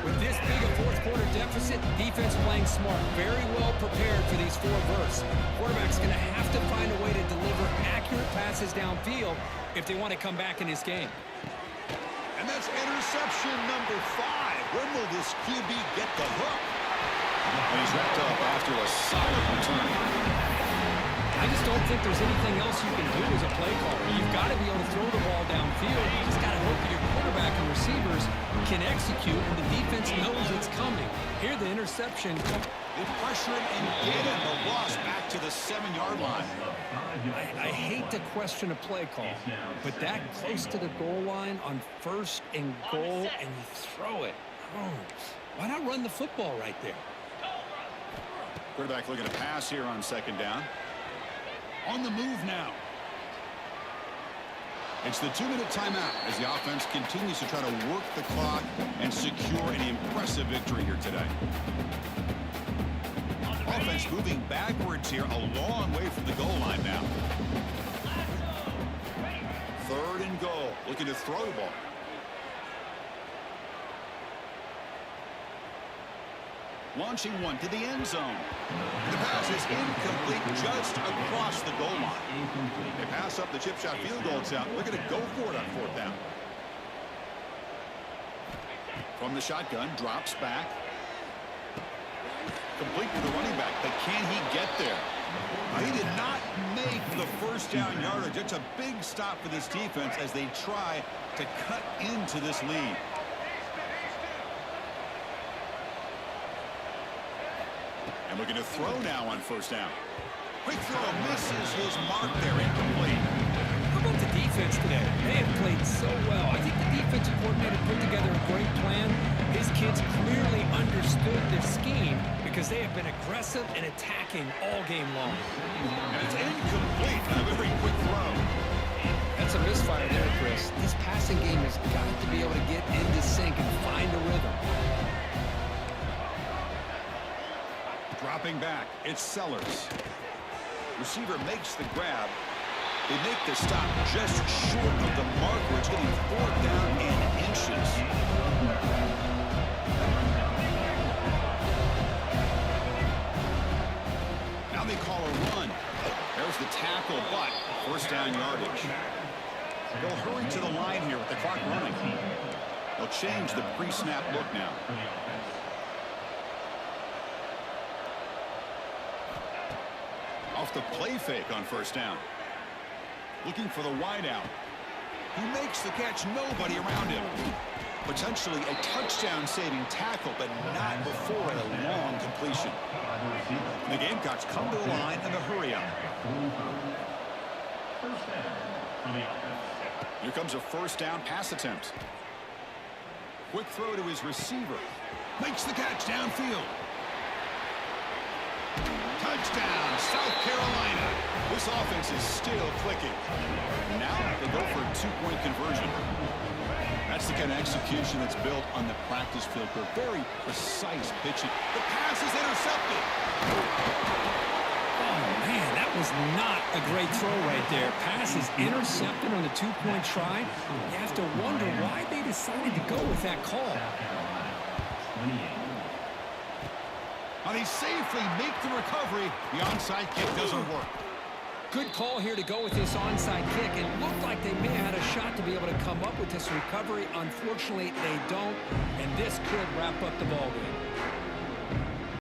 With this big a 4th-quarter deficit, defense playing smart. Very well prepared for these 4 verts. Quarterback's going to have to find a way to deliver accurate passes downfield if they want to come back in this game. And that's interception number 5. When will this QB get the hook? And he's wrapped up after a solid return. I just don't think there's anything else you can do as a play caller. You've got to be able to throw the ball downfield. You just got to hope that your quarterback and receivers can execute, and the defense knows it's coming. Here, the interception. They pressure him and get him. The loss back to the 7-yard line. I hate to question a play call, but that close to the goal line on 1st and goal, and you throw it. Oh, why not run the football right there? Quarterback looking to pass here on 2nd down. On the move now. It's the 2-minute timeout as the offense continues to try to work the clock and secure an impressive victory here today. Offense moving backwards here, a long way from the goal line now. 3rd and goal, looking to throw the ball. Launching one to the end zone. The pass is incomplete just across the goal line. They pass up the chip shot field goal attempt. They're going to go for it on 4th down. From the shotgun, drops back. Complete to the running back, but can he get there? He did not make the 1st down yardage. It's a big stop for this defense as they try to cut into this lead. And looking to throw now on 1st down. Quick throw misses his mark there, incomplete. How about the defense today? They have played so well. I think the defensive coordinator put together a great plan. His kids clearly understood their scheme because they have been aggressive and attacking all game long. And it's incomplete on a very quick throw. That's a misfire there, Chris. This passing game has got to be able to get into sync and find a rhythm. Dropping back, it's Sellers. Receiver makes the grab. They make the stop just short of the marker. It's getting 4th down and inches. Now they call a run. There's the tackle, but 1st down yardage. They'll hurry to the line here with the clock running. They'll change the pre-snap look now. Off the play fake on 1st down. Looking for the wideout. He makes the catch, nobody around him. Potentially a touchdown-saving tackle, but not before a long completion. The Gamecocks come to the line and the hurry up. Here comes a 1st down pass attempt. Quick throw to his receiver. Makes the catch downfield. Touchdown, South Carolina. This offense is still clicking. Now they go for a 2-point conversion. That's the kind of execution that's built on the practice field for very precise pitching. The pass is intercepted. Oh, man, that was not a great throw right there. Pass is intercepted on the 2-point try. You have to wonder why they decided to go with that call. Now they safely make the recovery. The onside kick doesn't work. Good call here to go with this onside kick. It looked like they may have had a shot to be able to come up with this recovery. Unfortunately, they don't, and this could wrap up the ballgame.